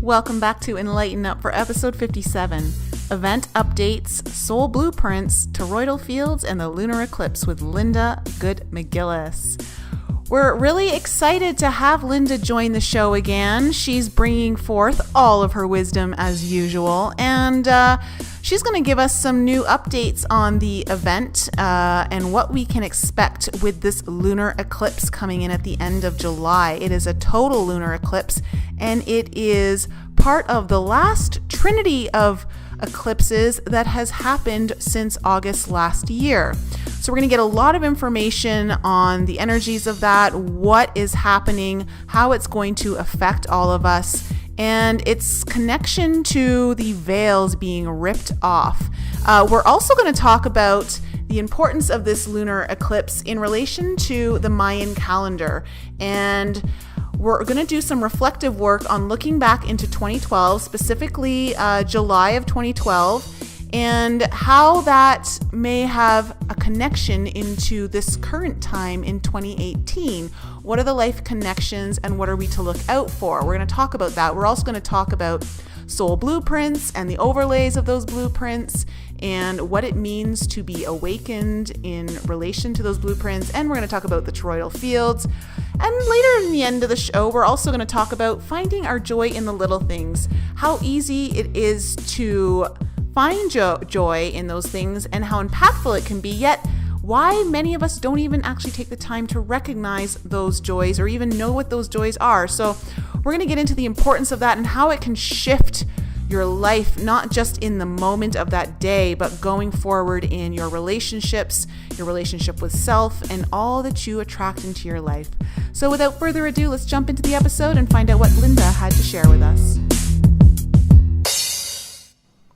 Welcome back to Enlighten Up for episode 57, Event Updates, Soul Blueprints, Toroidal Fields, and the Lunar Eclipse with Linda Good McGillis. We're really excited to have Linda join the show again. She's bringing forth all of her wisdom as usual, and she's going to give us some new updates on the event and what we can expect with this lunar eclipse coming in at the end of July. It is a total lunar eclipse, and it is part of the last trinity of eclipses that has happened since August last year. So we're going to get a lot of information on the energies of that, what is happening, how it's going to affect all of us, and its connection to the veils being ripped off. We're also going to talk about the importance of this lunar eclipse in relation to the Mayan calendar, and we're going to do some reflective work on looking back into 2012, specifically July of 2012, and how that may have a connection into this current time in 2018. What are the life connections and what are we to look out for? We're going to talk about that. We're also going to talk about soul blueprints and the overlays of those blueprints and what it means to be awakened in relation to those blueprints. And we're going to talk about the toroidal fields. And later in the end of the show, we're also going to talk about finding our joy in the little things, how easy it is to find joy in those things and how impactful it can be, yet why many of us don't even actually take the time to recognize those joys or even know what those joys are. So we're going to get into the importance of that and how it can shift your life, not just in the moment of that day, but going forward in your relationships, your relationship with self, and all that you attract into your life. So without further ado, let's jump into the episode and find out what Linda had to share with us.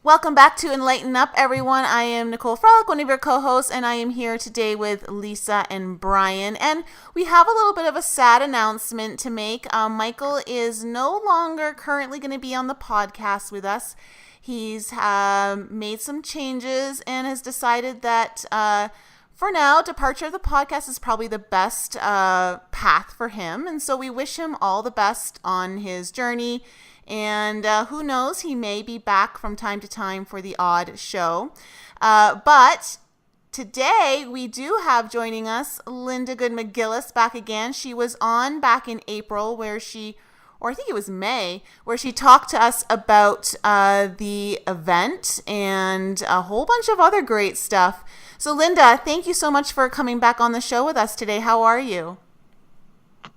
Welcome back to Enlighten Up, everyone. I am Nicole Frolick, one of your co-hosts, and I am here today with Lisa and Brian. And we have a little bit of a sad announcement to make. Michael is no longer currently going to be on the podcast with us. He's made some changes and has decided that for now, departure of the podcast is probably the best path for him. And so we wish him all the best on his journey. And who knows, he may be back from time to time for the odd show. But today we do have joining us Linda Good McGillis back again. She was on back in April or I think it was May, where she talked to us about the event and a whole bunch of other great stuff. So Linda, thank you so much for coming back on the show with us today. How are you?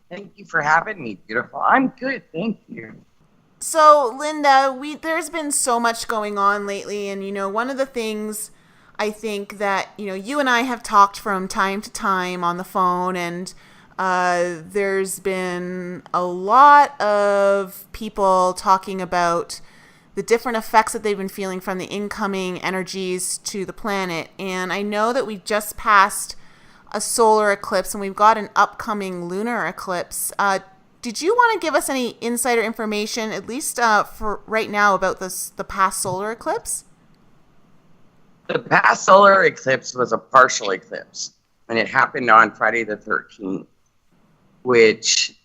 Thank you for having me, beautiful. I'm good, thank you. So, Linda, there's been so much going on lately, and, one of the things I think that, you and I have talked from time to time on the phone, and there's been a lot of people talking about the different effects that they've been feeling from the incoming energies to the planet, and I know that we just passed a solar eclipse, and we've got an upcoming lunar eclipse. Did you want to give us any insider information, at least for right now, about the past solar eclipse? The past solar eclipse was a partial eclipse, and it happened on Friday the 13th, which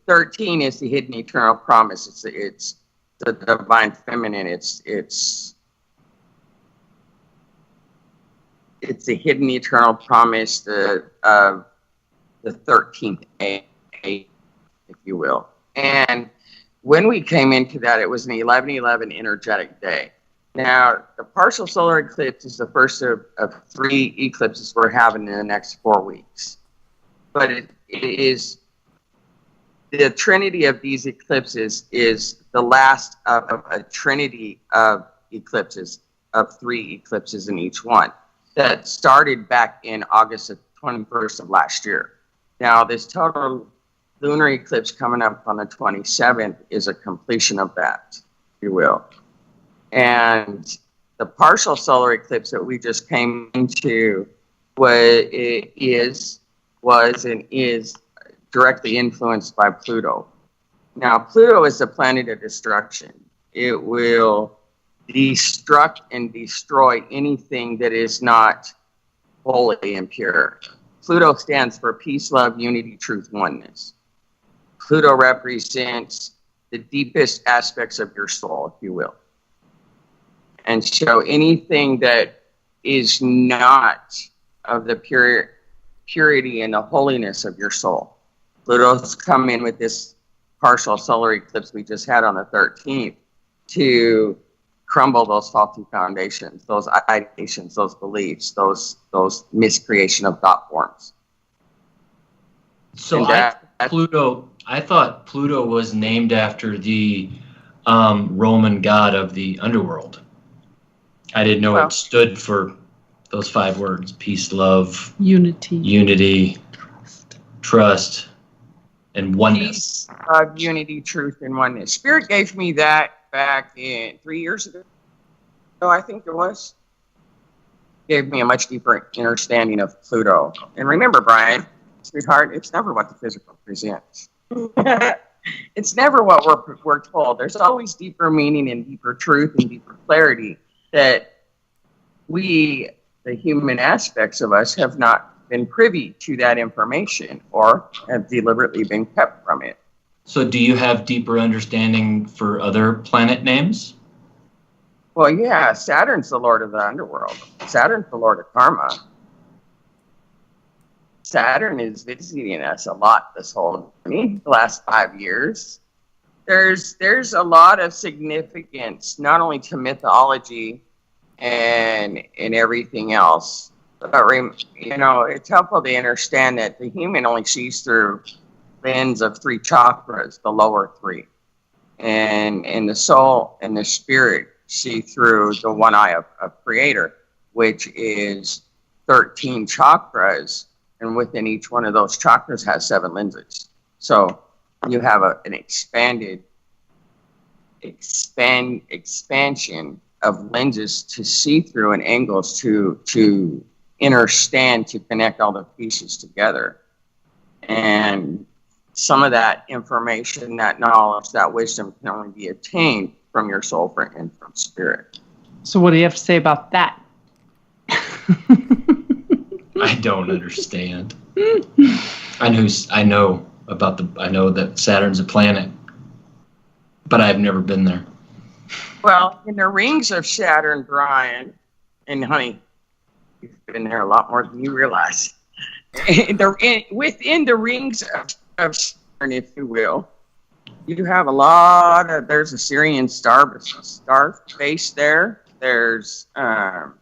13 is the hidden eternal promise. It's the divine feminine. It's the hidden eternal promise of the 13th A, if you will. And when we came into that, it was an 11/11 energetic day. Now, the partial solar eclipse is the first of 3 eclipses we're having in the next 4 weeks. But it is the trinity of these eclipses is the last of a trinity of eclipses, of 3 eclipses in each one, that started back in August 21st of last year. Now, this total lunar eclipse coming up on the 27th is a completion of that, if you will. And the partial solar eclipse that we just came into was and is directly influenced by Pluto. Now, Pluto is the planet of destruction. It will destruct and destroy anything that is not holy and pure. Pluto stands for peace, love, unity, truth, oneness. Pluto represents the deepest aspects of your soul, if you will. And so anything that is not of the purity and the holiness of your soul. Pluto's come in with this partial solar eclipse we just had on the 13th to crumble those faulty foundations, those ideations, those beliefs, those miscreation of thought forms. So I thought Pluto was named after the Roman god of the underworld. I didn't know it stood for those 5 words: peace, love, unity, trust, and oneness. Peace, unity, truth, and oneness. Spirit gave me that back in 3 years ago. I think it was. Gave me a much deeper understanding of Pluto. And remember, Brian, sweetheart, it's never what the physical presents. It's never what we're told. There's always deeper meaning and deeper truth and deeper clarity that we, the human aspects of us, have not been privy to that information or have deliberately been kept from it. So do you have deeper understanding for other planet names? Well, yeah, Saturn's the lord of the underworld. Saturn's the lord of karma. Saturn is visiting us a lot this whole the last 5 years. There's a lot of significance, not only to mythology and everything else, but it's helpful to understand that the human only sees through lens of 3 chakras, the lower 3, and the soul and the spirit see through the one eye of Creator, which is 13 chakras, and within each one of those chakras has 7 lenses. So you have an expansion of lenses to see through and angles to understand, to connect all the pieces together. And some of that information, that knowledge, that wisdom can only be attained from your soul and from spirit. So what do you have to say about that? I don't understand. I know that Saturn's a planet, but I've never been there. Well, in the rings of Saturn, Brian, and honey, you've been there a lot more than you realize. Within the rings of Saturn, if you will, you have there's a Syrian star base there. There's a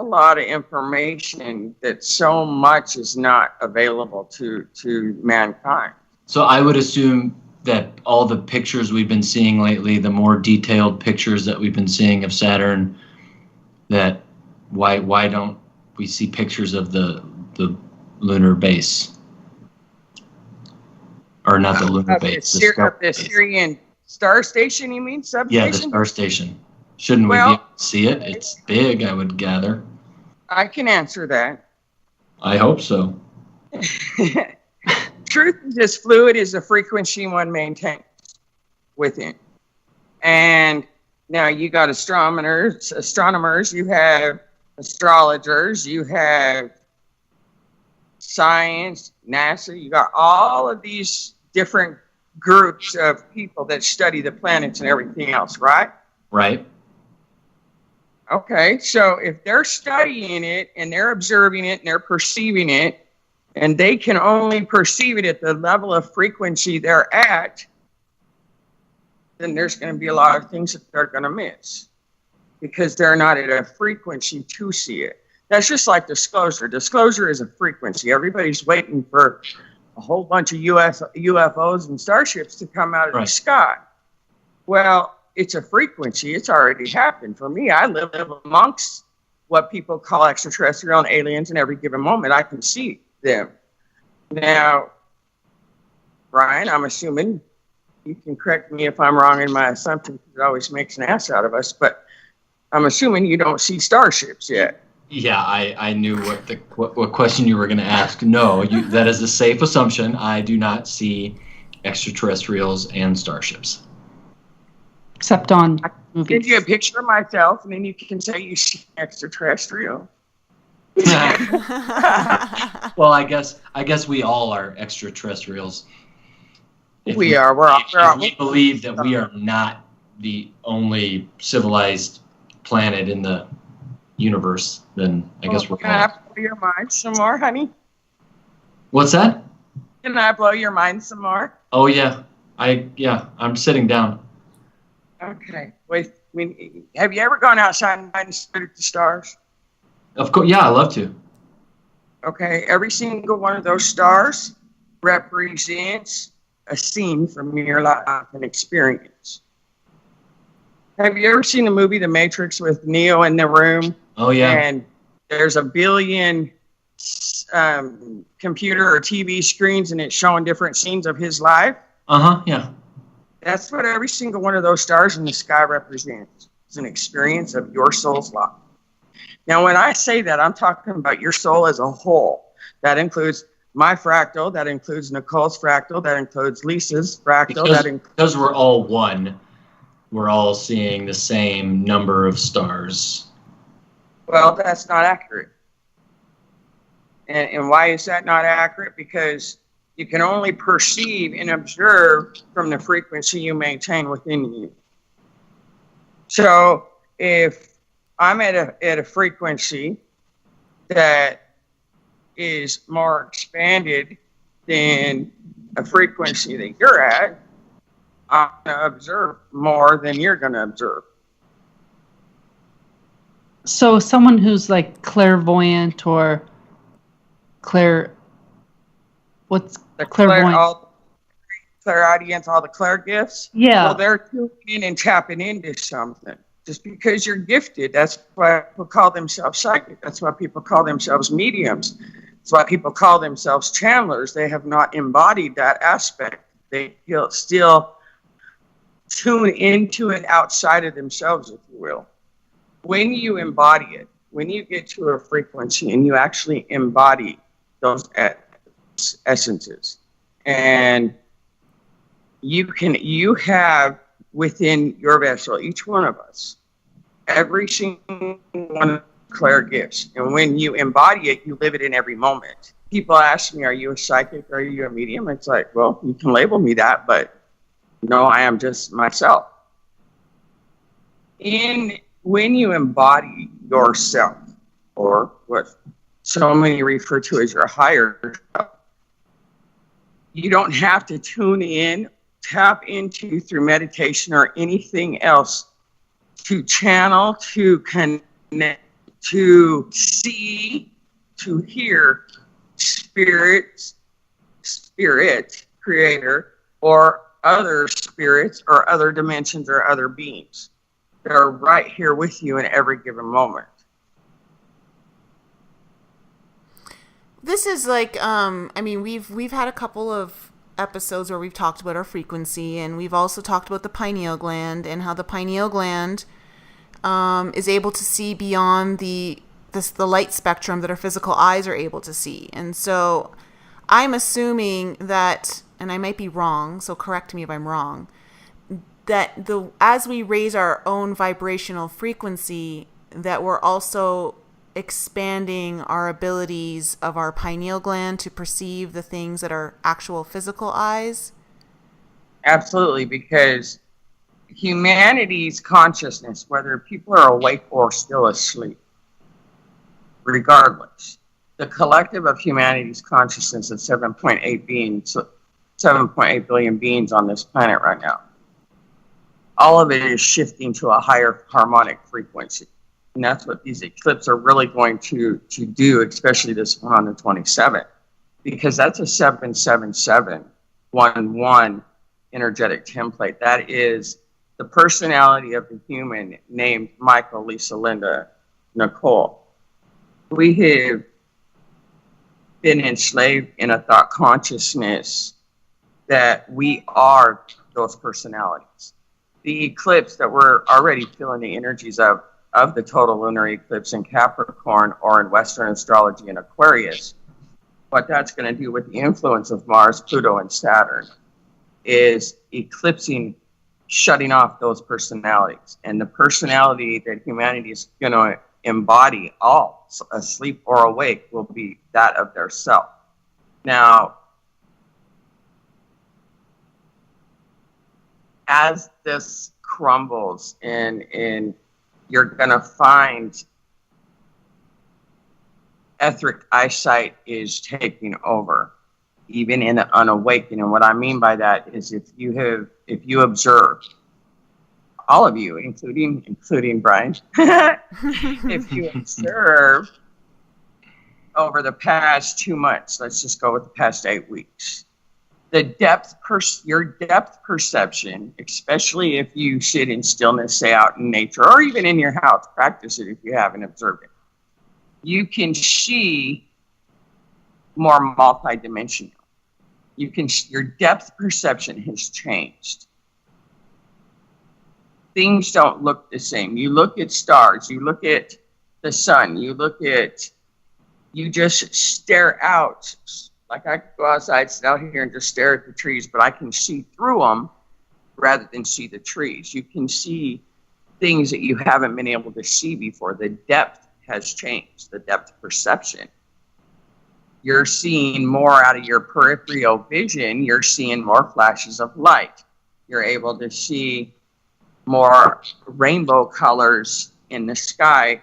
lot of information that so much is not available to mankind. So I would assume that all the pictures we've been seeing lately, the more detailed pictures that we've been seeing of Saturn, that why don't we see pictures of the lunar base? Or not the lunar base. The Syrian star station, you mean? Substation? Yeah, the star station. Shouldn't we be able to see it? It's big, I would gather. I can answer that. I hope so. Truth is as fluid as the frequency one maintains within. And now you got astronomers, you have astrologers, you have science, NASA, you got all of these different groups of people that study the planets and everything else, right? Right. Okay, so if they're studying it and they're observing it and they're perceiving it, and they can only perceive it at the level of frequency they're at, then there's going to be a lot of things that they're going to miss because they're not at a frequency to see it. That's just like disclosure. Disclosure is a frequency. Everybody's waiting for a whole bunch of UFOs and starships to come out of the sky. Well, it's a frequency. It's already happened. For me, I live amongst what people call extraterrestrial and aliens, and every given moment I can see them. Now, Brian, I'm assuming, you can correct me if I'm wrong in my assumption, because it always makes an ass out of us, but I'm assuming you don't see starships yet. Yeah, I knew what question you were going to ask. No, that is a safe assumption. I do not see extraterrestrials and starships. Except on movies. Give you a picture of myself, and then you can say you see extraterrestrial. Well, I guess we all are extraterrestrials. If We are. We're if we believe that we are not the only civilized planet in the universe, then I guess we're Can I wrong. blow your mind some more, honey? What's that? Can I blow your mind some more? Oh yeah, I'm sitting down. Okay. Wait. Have you ever gone outside and stared at the stars? Of course, yeah, I love to. Okay. Every single one of those stars represents a scene from your life, an experience. Have you ever seen the movie The Matrix with Neo in the room? Oh yeah. And there's a billion computer or TV screens, and it's showing different scenes of his life. Yeah. That's what every single one of those stars in the sky represents. It's an experience of your soul's life. Now, when I say that, I'm talking about your soul as a whole. That includes my fractal, that includes Nicole's fractal, that includes Lisa's fractal. Because we're all one, we're all seeing the same number of stars. Well, that's not accurate. And why is that not accurate? Because you can only perceive and observe from the frequency you maintain within you. So if I'm at a frequency that is more expanded than a frequency that you're at, I'm going to observe more than you're going to observe. So someone who's like clairvoyant or what's clairvoyant? Clairaudience, all the clair gifts. Yeah. Well, they're tuning in and tapping into something. Just because you're gifted, that's why people call themselves psychic. That's why people call themselves mediums. That's why people call themselves channelers. They have not embodied that aspect. They still tune into it outside of themselves, if you will. When you embody it, when you get to a frequency and you actually embody those essences, and you have within your vessel, each one of us, every single one of the clair gifts. And when you embody it, you live it in every moment. People ask me, are you a psychic? Are you a medium? It's like, well, you can label me that, but no, I am just myself. When you embody yourself, or what so many refer to as your higher self, you don't have to tune in, tap into through meditation or anything else to channel, to connect, to see, to hear spirit, creator, or other spirits or other dimensions or other beings. They're right here with you in every given moment. This is like, I mean, we've had a couple of episodes where we've talked about our frequency, and we've also talked about the pineal gland and how the pineal gland is able to see beyond the light spectrum that our physical eyes are able to see. And so I'm assuming that, and I might be wrong, so correct me if I'm wrong, that as we raise our own vibrational frequency, that we're also expanding our abilities of our pineal gland to perceive the things that are actual physical eyes? Absolutely, because humanity's consciousness, whether people are awake or still asleep, regardless, the collective of humanity's consciousness of 7.8 billion beings on this planet right now, all of it is shifting to a higher harmonic frequency. And that's what these eclipses are really going to do, especially this one on the 27th, because that's a 77711 energetic template. That is the personality of the human named Michael, Lisa, Linda, Nicole. We have been enslaved in a thought consciousness that we are those personalities. The eclipse that we're already feeling the energies of the total lunar eclipse in Capricorn or in Western astrology in Aquarius, what that's going to do with the influence of Mars, Pluto, and Saturn is eclipsing, shutting off those personalities. And the personality that humanity is going to embody, all asleep or awake, will be that of their self. Now, as this crumbles and you're going to find etheric eyesight is taking over, even in the unawakened. And what I mean by that is if you observe, all of you, including Brian, if you observe over the past 2 months, let's just go with the past 8 weeks, your depth perception, especially if you sit in stillness, say out in nature, or even in your house, practice it if you haven't observed it. You can see more multidimensional. Your depth perception has changed. Things don't look the same. You look at stars, you look at the sun, you just stare out. Like I could go outside, sit out here and just stare at the trees, but I can see through them rather than see the trees. You can see things that you haven't been able to see before. The depth has changed, the depth perception. You're seeing more out of your peripheral vision. You're seeing more flashes of light. You're able to see more rainbow colors in the sky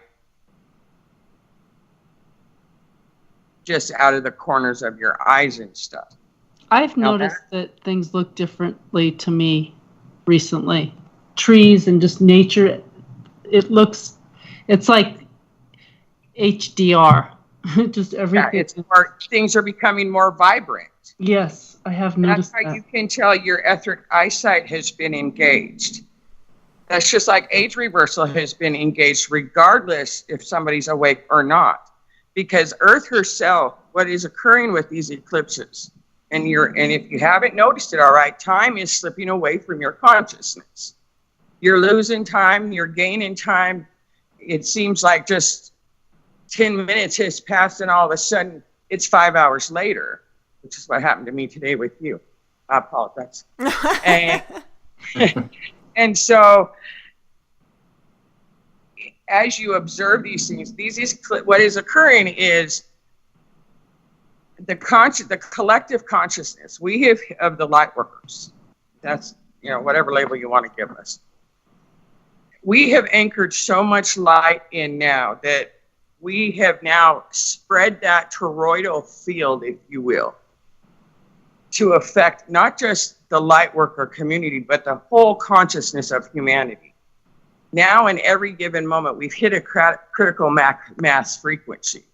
just out of the corners of your eyes and stuff. I've noticed that things look differently to me recently. Trees and just nature, it's like HDR. Just everything. Things are becoming more vibrant. Yes, I have noticed that. That's how you can tell your etheric eyesight has been engaged. That's just like age reversal has been engaged regardless if somebody's awake or not. Because Earth herself, what is occurring with these eclipses, and if you haven't noticed it, all right, time is slipping away from your consciousness. You're losing time, you're gaining time. It seems like just 10 minutes has passed and all of a sudden it's 5 hours later, which is what happened to me today with you. I apologize. And so as you observe these things, what is occurring is the collective consciousness we have of the light workers. That's, whatever label you want to give us. We have anchored so much light in now that we have now spread that toroidal field, if you will, to affect not just the light worker community, but the whole consciousness of humanity. Now, in every given moment, we've hit a critical mass frequency.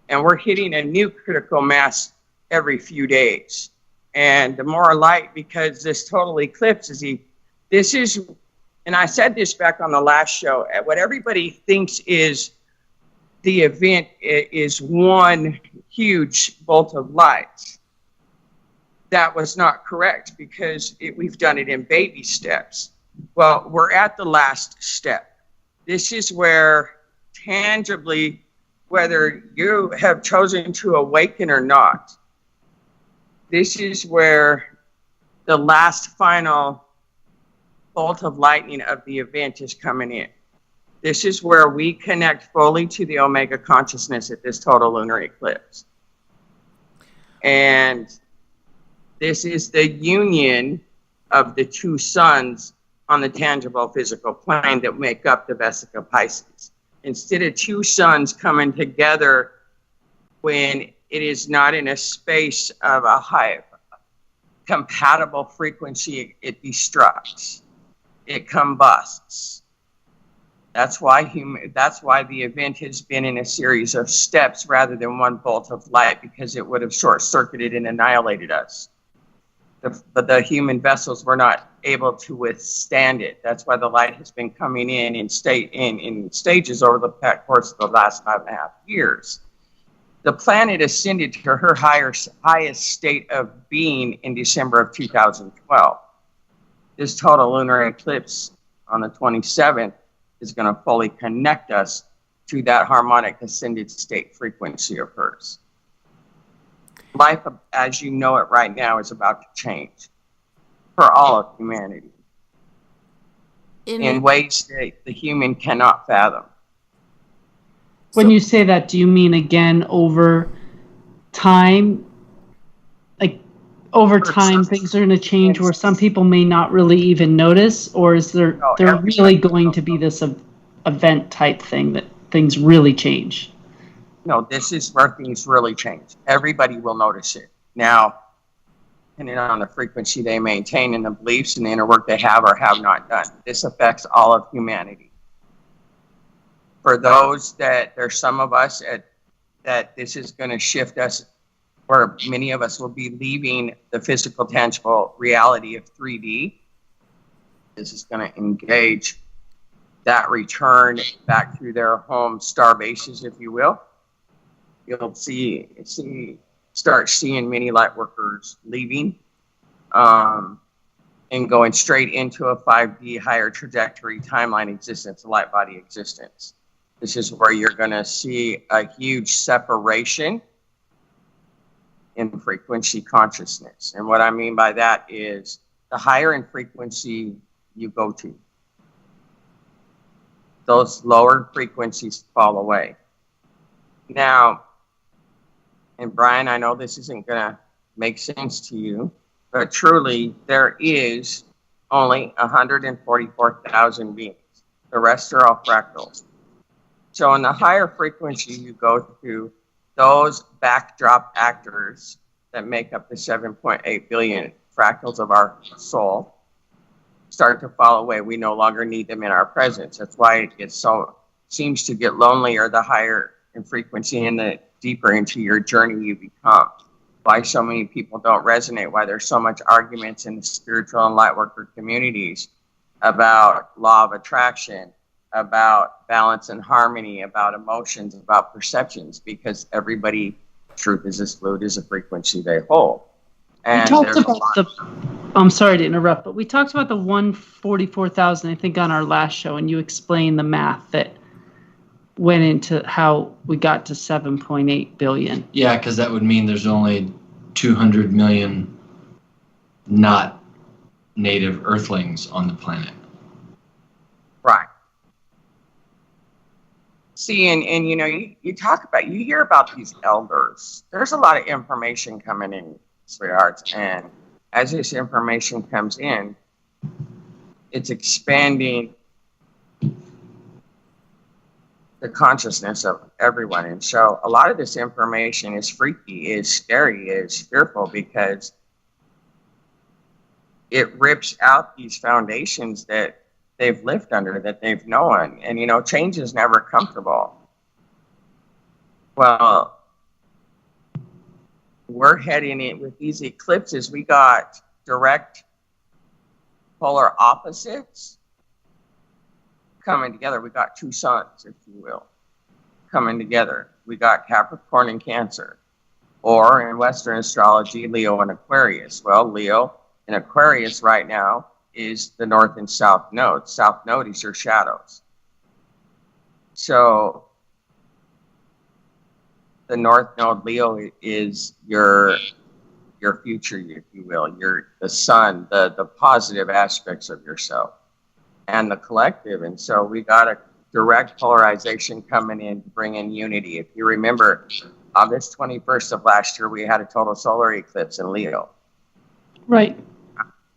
And we're hitting a new critical mass every few days. And the more light, because this total eclipse and I said this back on the last show, what everybody thinks is the event is one huge bolt of light. That was not correct because we've done it in baby steps. Well, we're at the last step. This is where tangibly, whether you have chosen to awaken or not, this is where the last final bolt of lightning of the event is coming in. This is where we connect fully to the Omega consciousness at this total lunar eclipse. And this is the union of the two suns on the tangible physical plane that make up the Vesica Pisces. Instead of two suns coming together when it is not in a space of a high compatible frequency, it destructs, it combusts. That's why the event has been in a series of steps rather than one bolt of light, because it would have short-circuited and annihilated us. But the human vessels were not able to withstand it. That's why the light has been coming in stages over the course of the last 5.5 years. The planet ascended to her highest state of being in December of 2012. This total lunar eclipse on the 27th is going to fully connect us to that harmonic ascended state frequency of hers. Life, as you know it right now, is about to change for all of humanity in ways that the human cannot fathom. When you say that, do you mean again over time? Like over time things are going to change where some people may not really even notice, or is there really going to be this event type thing that things really change? No, this is where things really change. Everybody will notice it. Now, depending on the frequency they maintain and the beliefs and the inner work they have or have not done, this affects all of humanity. For those that there's some of us that this is going to shift us, or many of us will be leaving the physical, tangible reality of 3D. This is going to engage that return back to their home star bases, if you will. You'll start seeing many light workers leaving and going straight into a 5D higher trajectory timeline existence, a light body existence. This is where you're going to see a huge separation in frequency consciousness. And what I mean by that is the higher in frequency you go to, those lower frequencies fall away. Now, and Brian, I know this isn't going to make sense to you, but truly there is only 144,000 beings. The rest are all fractals. So in the higher frequency you go to, those backdrop actors that make up the 7.8 billion fractals of our soul start to fall away. We no longer need them in our presence. That's why it seems to get lonelier the higher in frequency and the deeper into your journey you become. Why so many people don't resonate, why there's so much arguments in the spiritual and light worker communities about law of attraction, about balance and harmony, about emotions, about perceptions, because everybody, truth is as fluid as a frequency they hold. And we talked about I'm sorry to interrupt, but we talked about the 144,000, I think, on our last show, and you explained the math that went into how we got to 7.8 billion. Yeah, because that would mean there's only 200 million not native Earthlings on the planet. Right. See, and you know, you hear about these elders. There's a lot of information coming in, sweethearts, and as this information comes in, it's expanding the consciousness of everyone. And so a lot of this information is freaky, is scary, is fearful, because it rips out these foundations that they've lived under, that they've known. And, you know, change is never comfortable. Well, we're heading in with these eclipses. We got direct polar opposites coming together. We got two suns, if you will, coming together. We got Capricorn and Cancer, or in Western astrology, Leo and Aquarius. Well, Leo and Aquarius right now is the north and south node. South node is your shadows. So the north node, Leo, is your future, if you will, the sun, the positive aspects of yourself, and the collective. And so we got a direct polarization coming in to bring in unity. If you remember, August 21st of last year, we had a total solar eclipse in Leo. Right.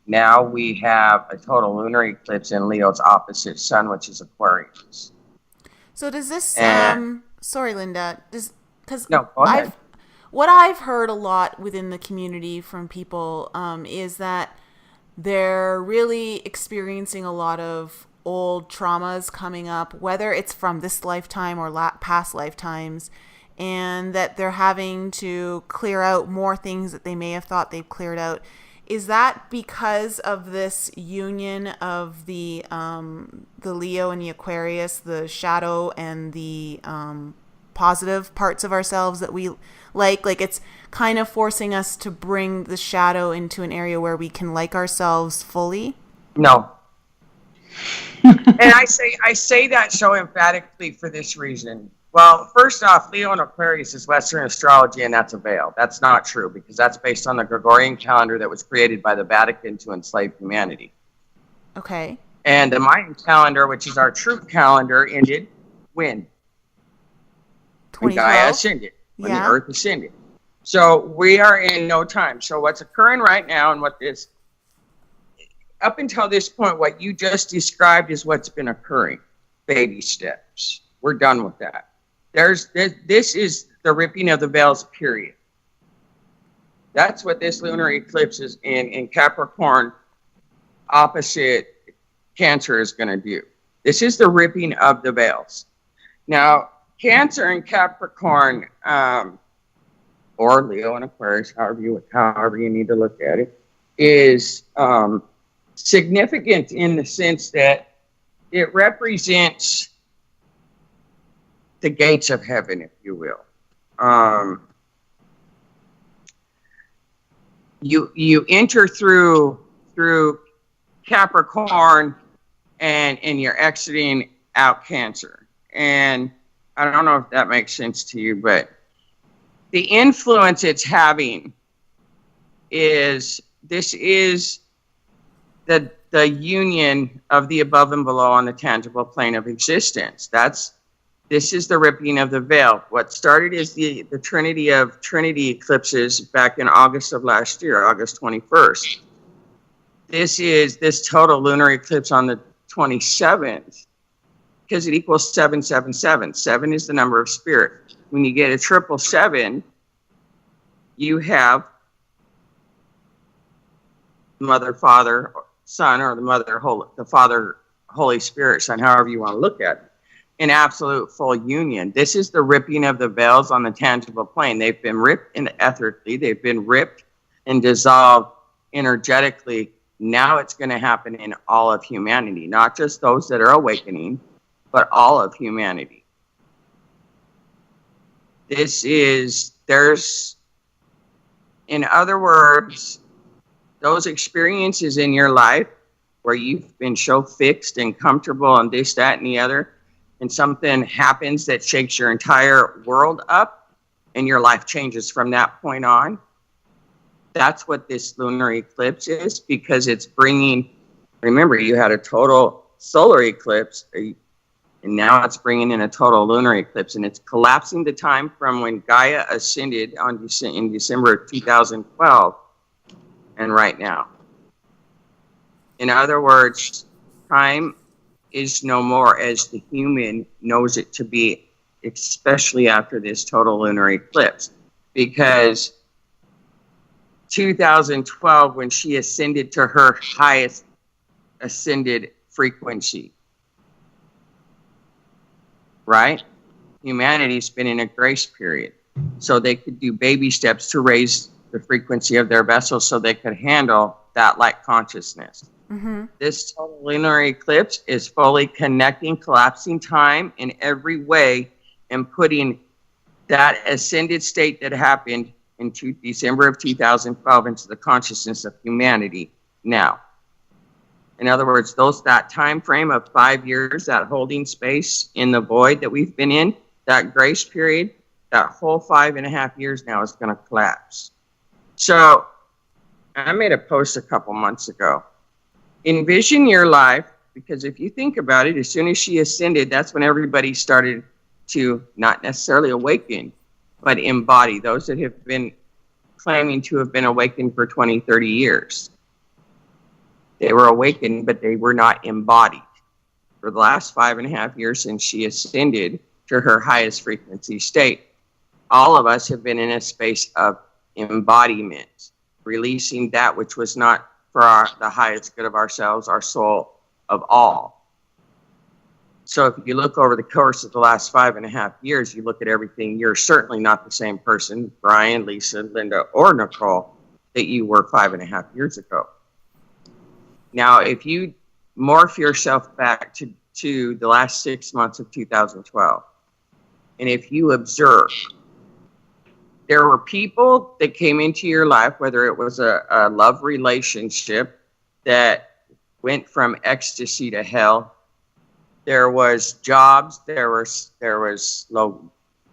Now we have a total lunar eclipse in Leo's opposite sun, which is Aquarius. So does this, sorry, Linda, No, go ahead. What I've heard a lot within the community from people is that they're really experiencing a lot of old traumas coming up, whether it's from this lifetime or past lifetimes, and that they're having to clear out more things that they may have thought they've cleared out. Is that because of this union of the Leo and the Aquarius, the shadow and the positive parts of ourselves that we like it's kind of forcing us to bring the shadow into an area where we can like ourselves fully? No. And I say that so emphatically for this reason. Well, first off, Leo and Aquarius is Western astrology, and that's a veil. That's not true, because that's based on the Gregorian calendar that was created by the Vatican to enslave humanity. Okay. And the Mayan calendar, which is our truth calendar, ended when? When Gaia ascended, when the Earth ascended. So we are in no time. So what's occurring right now and what this, up until this point, what you just described is what's been occurring. Baby steps. We're done with that. This is the ripping of the veils, period. That's what this lunar eclipse is in Capricorn opposite Cancer is going to do. This is the ripping of the veils. Now, Cancer and Capricorn, or Leo and Aquarius, however you need to look at it, is significant in the sense that it represents the gates of heaven, if you will. You enter through Capricorn and you're exiting out Cancer. And I don't know if that makes sense to you, but the influence it's having is this is the union of the above and below on the tangible plane of existence. This is the ripping of the veil. What started is the trinity of trinity eclipses back in August of last year, August 21st. This is this total lunar eclipse on the 27th because it equals 777. 7 is the number of spirit. When you get a 777, you have Mother, Father, Son, or the Father, Holy Spirit, Son, however you want to look at it, in absolute full union. This is the ripping of the veils on the tangible plane. They've been ripped ethically. They've been ripped and dissolved energetically. Now it's going to happen in all of humanity, not just those that are awakening, but all of humanity. In other words, those experiences in your life where you've been so fixed and comfortable and this, that, and the other, and something happens that shakes your entire world up and your life changes from that point on. That's what this lunar eclipse is, because it's bringing, remember, you had a total solar eclipse, and now it's bringing in a total lunar eclipse, and it's collapsing the time from when Gaia ascended in December of 2012 and right now. In other words, time is no more as the human knows it to be, especially after this total lunar eclipse, because 2012, when she ascended to her highest ascended frequency, right? Humanity's been in a grace period, so they could do baby steps to raise the frequency of their vessels so they could handle that light consciousness. Mm-hmm. This total lunar eclipse is fully connecting, collapsing time in every way, and putting that ascended state that happened in December of 2012 into the consciousness of humanity now. In other words, that time frame of 5 years, that holding space in the void that we've been in, that grace period, that whole 5.5 years now is going to collapse. So I made a post a couple months ago. Envision your life, because if you think about it, as soon as she ascended, that's when everybody started to not necessarily awaken, but embody, those that have been claiming to have been awakened for 20, 30 years. They were awakened, but they were not embodied. For the last 5.5 years since she ascended to her highest frequency state, all of us have been in a space of embodiment, releasing that which was not for the highest good of ourselves, our soul, of all. So if you look over the course of the last 5.5 years, you look at everything, you're certainly not the same person, Brian, Lisa, Linda, or Nicole, that you were 5.5 years ago. Now, if you morph yourself back to the last 6 months of 2012, and if you observe, there were people that came into your life, whether it was a love relationship that went from ecstasy to hell. There was jobs, there was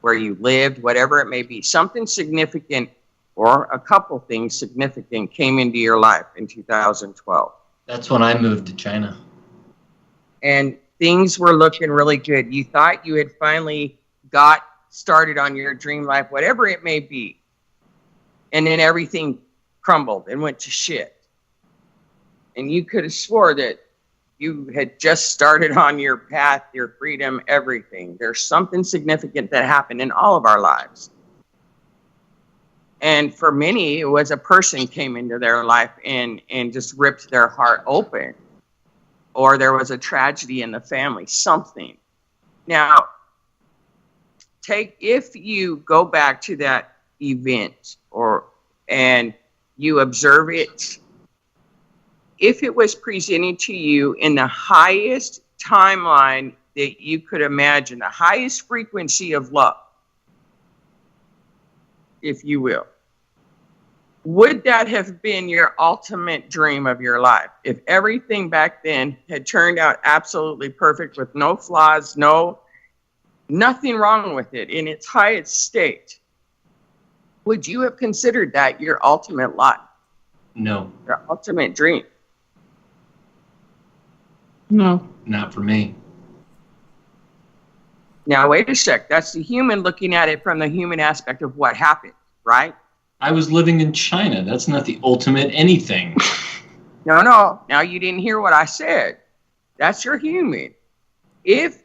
where you lived, whatever it may be. Something significant or a couple things significant came into your life in 2012. That's when I moved to China. And things were looking really good. You thought you had finally got started on your dream life, whatever it may be. and then everything crumbled and went to shit. And you could have swore that you had just started on your path, your freedom, everything. There's something significant that happened in all of our lives. And for many, it was a person came into their life and just ripped their heart open. Or there was a tragedy in the family, something. Now, if you go back to that event and you observe it, if it was presented to you in the highest timeline that you could imagine, the highest frequency of love, if you will, would that have been your ultimate dream of your life? If everything back then had turned out absolutely perfect with no flaws, nothing wrong with it in its highest state, would you have considered that your ultimate life? No. Your ultimate dream? No. Not for me. Now, wait a sec. That's the human looking at it from the human aspect of what happened, right? I was living in China. That's not the ultimate anything. No. Now, you didn't hear what I said. That's your human. If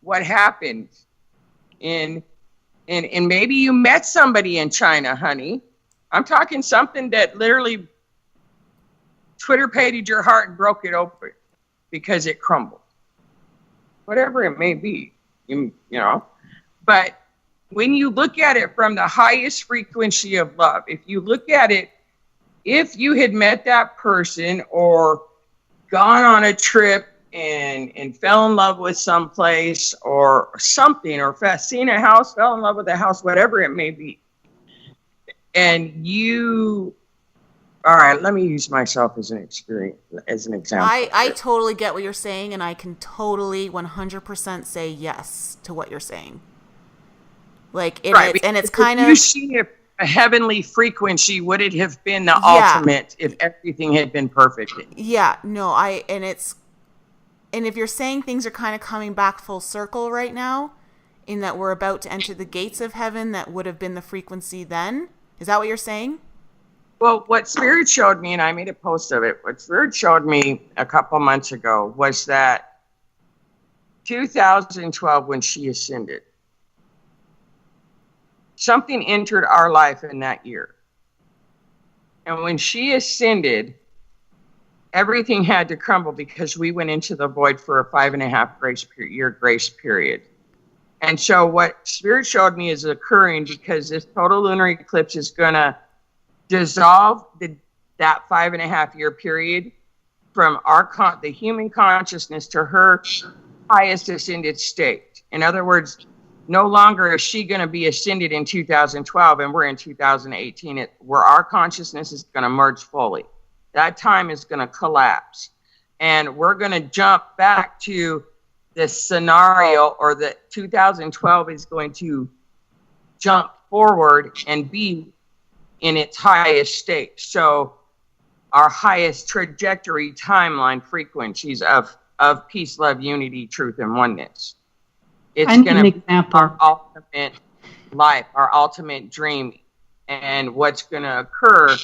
what happened and maybe you met somebody in China, honey. I'm talking something that literally Twitter-pated your heart and broke it open because it crumbled. Whatever it may be, you know. But when you look at it from the highest frequency of love, if you look at it, if you had met that person or gone on a trip and fell in love with someplace or something, or seen a house, fell in love with a house, whatever it may be, and you, all right, let me use myself as an example. I totally get what you're saying, and I can totally 100% say yes to what you're saying. Like, it's kind of, you see a heavenly frequency, would it have been the ultimate if everything had been perfect? Yeah, no, and if you're saying things are kind of coming back full circle right now, in that we're about to enter the gates of heaven, that would have been the frequency then, is that what you're saying? Well, what Spirit showed me, and I made a post of it, what Spirit showed me a couple months ago was that 2012, when she ascended, something entered our life in that year. And when she ascended, everything had to crumble because we went into the void for a 5.5 grace period. And so what Spirit showed me is occurring because this total lunar eclipse is going to dissolve that 5.5 year period from the human consciousness to her highest ascended state. In other words, no longer is she going to be ascended in 2012 and we're in 2018, where our consciousness is going to merge fully. That time is going to collapse. And we're going to jump back to this scenario, or that 2012 is going to jump forward and be in its highest state. So our highest trajectory timeline frequencies of peace, love, unity, truth, and oneness. It's going to be our ultimate life, our ultimate dream. And what's going to occur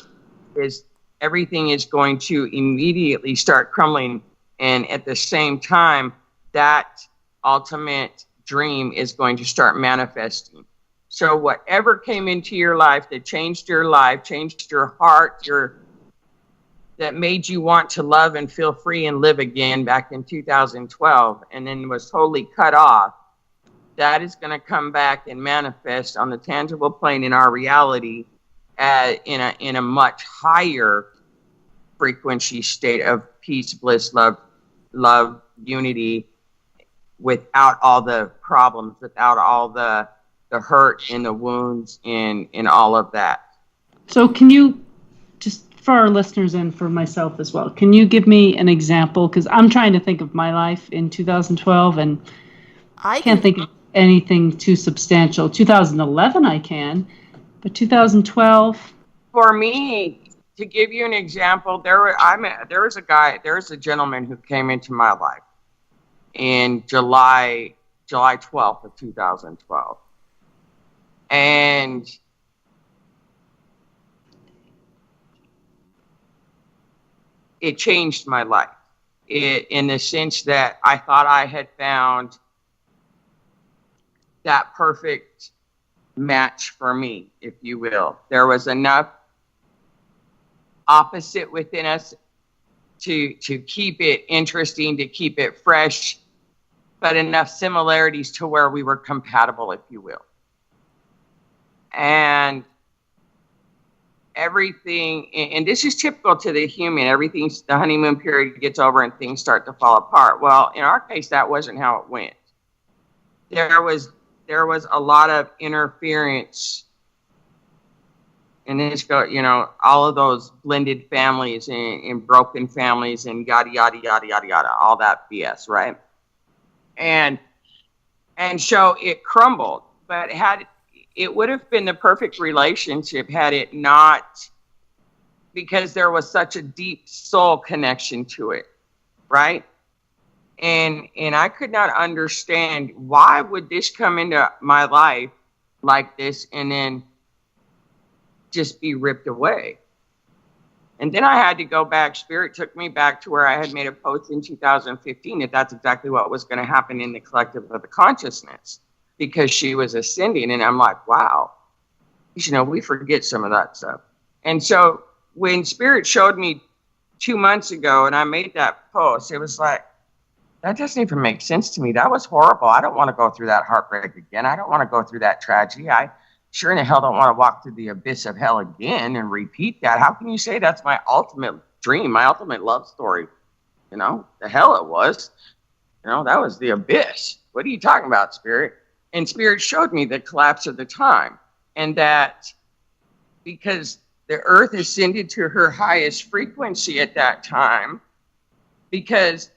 is everything is going to immediately start crumbling. And at the same time, that ultimate dream is going to start manifesting. So whatever came into your life that changed your life, changed your heart, that made you want to love and feel free and live again back in 2012, and then was totally cut off, that is going to come back and manifest on the tangible plane in our reality in a much higher frequency state of peace, bliss, love, unity, without all the problems, without all the hurt and the wounds and all of that. So can you, just for our listeners and for myself as well, can you give me an example? Because I'm trying to think of my life in 2012 and I can't think of anything too substantial. 2011 I can, but 2012? For me, to give you an example, there was a gentleman who came into my life in July 12th of 2012. And it changed my life. In the sense that I thought I had found that perfect match for me, if you will. There was enough opposite within us to keep it interesting, to keep it fresh, but enough similarities to where we were compatible, if you will. And everything, and this is typical to the human, everything's, the honeymoon period gets over and things start to fall apart. Well, in our case, that wasn't how it went. There was a lot of interference, and then it's got, you know, all of those blended families and broken families and yada, yada, yada, yada, yada, all that BS, right? And so it crumbled, but it would have been the perfect relationship had it not, because there was such a deep soul connection to it, right? And I could not understand, why would this come into my life like this and then just be ripped away? And then I had to go back. Spirit took me back to where I had made a post in 2015 that that's exactly what was going to happen in the collective of the consciousness, because she was ascending. And I'm like, wow, you know, we forget some of that stuff. And so when Spirit showed me 2 months ago and I made that post, it was like, that doesn't even make sense to me. That was horrible. I don't want to go through that heartbreak again. I don't want to go through that tragedy. I sure in the hell don't want to walk through the abyss of hell again and repeat that. How can you say that's my ultimate dream, my ultimate love story? You know, the hell it was. You know, that was the abyss. What are you talking about, Spirit? And Spirit showed me the collapse of the time, and that because the earth ascended to her highest frequency at that time, because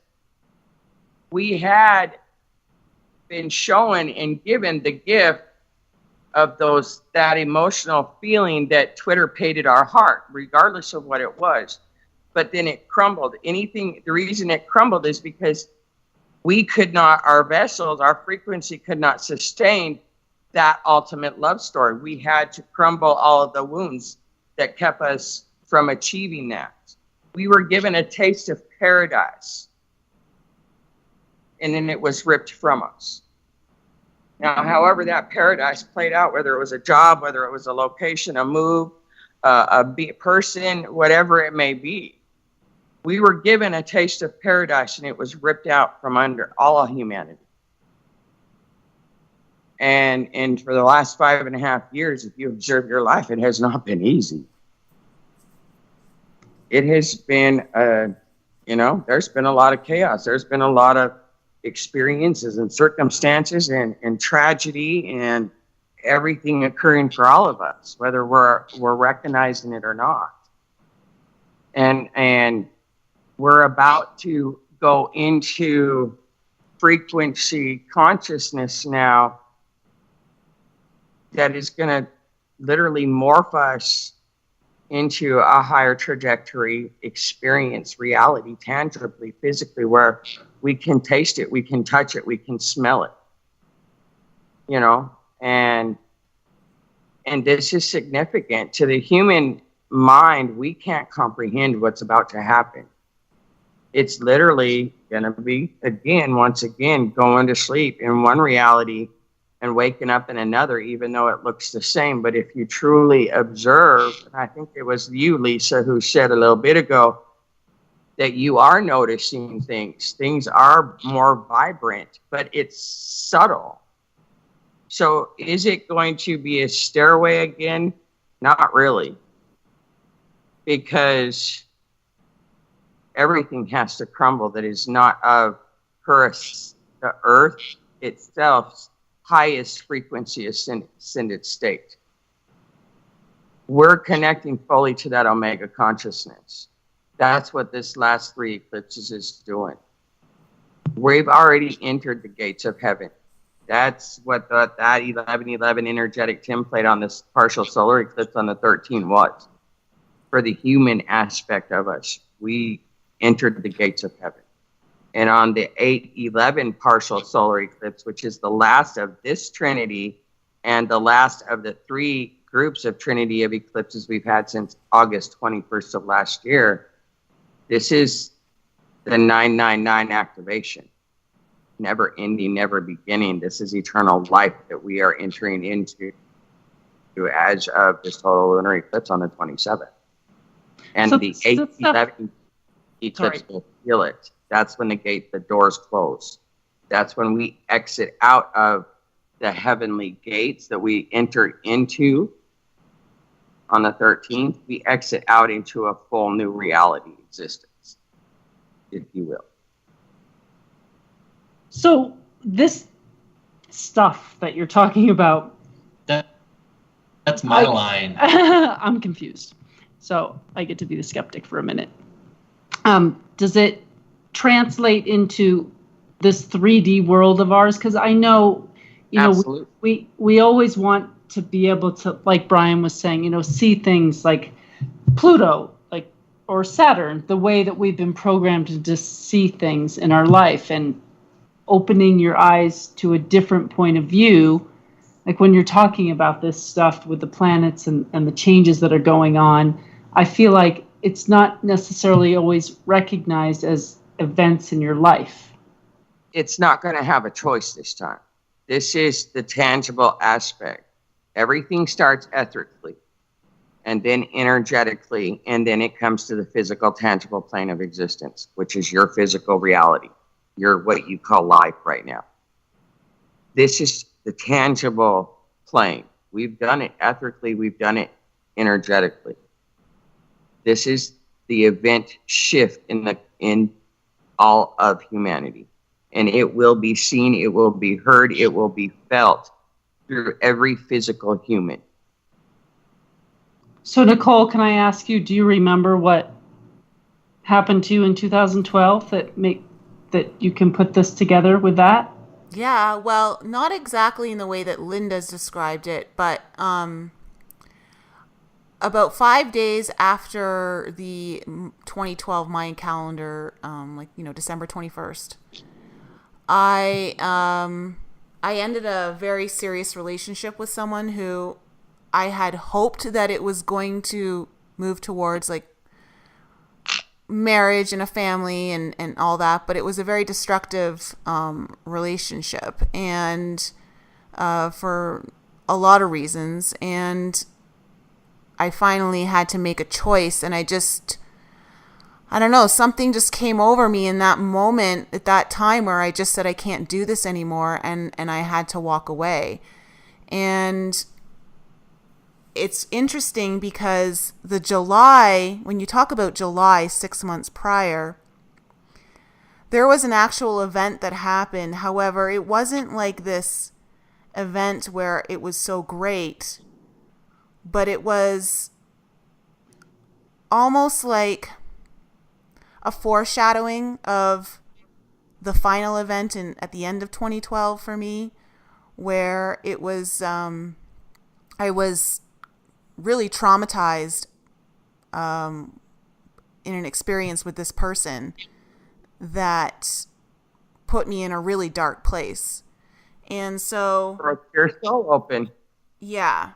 we had been shown and given the gift of that emotional feeling that Twitter painted our heart, regardless of what it was. But then it crumbled. The reason it crumbled is because we could not, our vessels, our frequency could not sustain that ultimate love story. We had to crumble all of the wounds that kept us from achieving that. We were given a taste of paradise, and then it was ripped from us. Now, however that paradise played out, whether it was a job, whether it was a location, a move, a person, whatever it may be, we were given a taste of paradise, and it was ripped out from under all of humanity. And for the last 5.5 years, if you observe your life, it has not been easy. It has been, you know, there's been a lot of chaos. There's been a lot of experiences and circumstances and tragedy and everything occurring for all of us, whether we're recognizing it or not. And we're about to go into frequency consciousness now that is going to literally morph us into a higher trajectory experience, reality, tangibly, physically, where we can taste it, we can touch it, we can smell it, you know, and this is significant to the human mind. We can't comprehend what's about to happen. It's literally going to be, once again, going to sleep in one reality and waking up in another, even though it looks the same. But if you truly observe, and I think it was you, Lisa, who said a little bit ago that you are noticing things. Things are more vibrant, but it's subtle. So is it going to be a stairway again? Not really. Because everything has to crumble that is not of the earth itself's highest frequency ascended state. We're connecting fully to that Omega consciousness. That's what this last 3 eclipses is doing. We've already entered the gates of heaven. That's what that 1111 energetic template on this partial solar eclipse on the 13th was. For the human aspect of us, we entered the gates of heaven. And on the 8/11 partial solar eclipse, which is the last of this trinity and the last of the 3 groups of trinity of eclipses we've had since August 21st of last year, This is the 999 activation. Never ending, never beginning. This is eternal life that we are entering into as of this total lunar eclipse on the 27th. And the 811 eclipse will feel it. That's when the doors close. That's when we exit out of the heavenly gates that we enter into on the 13th. We exit out into a full new reality existence, if you will. So this stuff that you're talking about, that's my line. I'm confused. So I get to be the skeptic for a minute. Does it translate into this 3D world of ours? Because I know, we always want to be able to, like Brian was saying, see things like Pluto, or Saturn, the way that we've been programmed to just see things in our life, and opening your eyes to a different point of view. Like when you're talking about this stuff with the planets and the changes that are going on, I feel like it's not necessarily always recognized as events in your life. It's not going to have a choice this time. This is the tangible aspect. Everything starts ethically, and then energetically, and then it comes to the physical, tangible plane of existence, which is your physical reality, what you call life right now. This is the tangible plane. We've done it ethically, we've done it energetically. This is the event shift in all of humanity. And it will be seen, it will be heard, it will be felt through every physical human. So Nicole, can I ask you, do you remember what happened to you in 2012 that you can put this together with that? Yeah, well, not exactly in the way that Linda's described it, but about 5 days after the 2012 Mayan calendar, December 21st, I ended a very serious relationship with someone who I had hoped that it was going to move towards marriage and a family and all that, but it was a very destructive relationship, and for a lot of reasons. And I finally had to make a choice, and I don't know, something just came over me in that moment at that time where I just said, I can't do this anymore, and I had to walk away. And it's interesting because when you talk about July 6 months prior, there was an actual event that happened. However, it wasn't like this event where it was so great, but it was almost like a foreshadowing of the final event at the end of 2012 for me, where it was, I was really traumatized in an experience with this person that put me in a really dark place. And so broke your soul open. Yeah.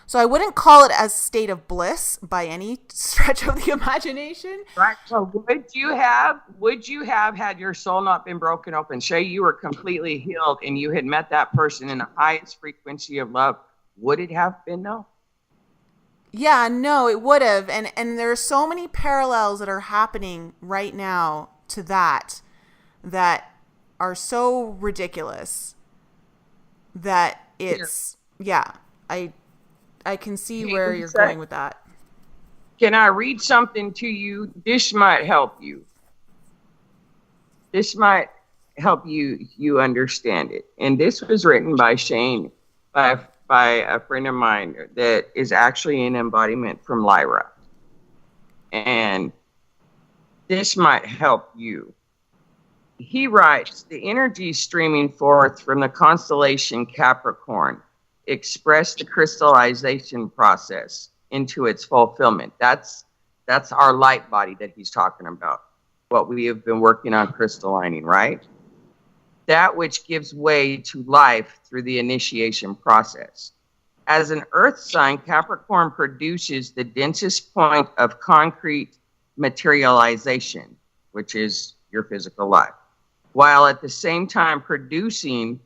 So I wouldn't call it a state of bliss by any stretch of the imagination. Right. So would you have had your soul not been broken open? Say you were completely healed and you had met that person in the highest frequency of love. Would it have been no? Yeah, no, it would have. And there are so many parallels that are happening right now to that are so ridiculous that it's, I can see where you're going with that. Can I read something to you? This might help you. This might help you understand it. And this was written by Shane, by a friend of mine that is actually an embodiment from Lyra. And this might help you. He writes, the energy streaming forth from the constellation Capricorn express the crystallization process into its fulfillment. That's our light body that he's talking about, what we have been working on crystallining, right? That which gives way to life through the initiation process. As an earth sign, Capricorn produces the densest point of concrete materialization, which is your physical life, while at the same time producing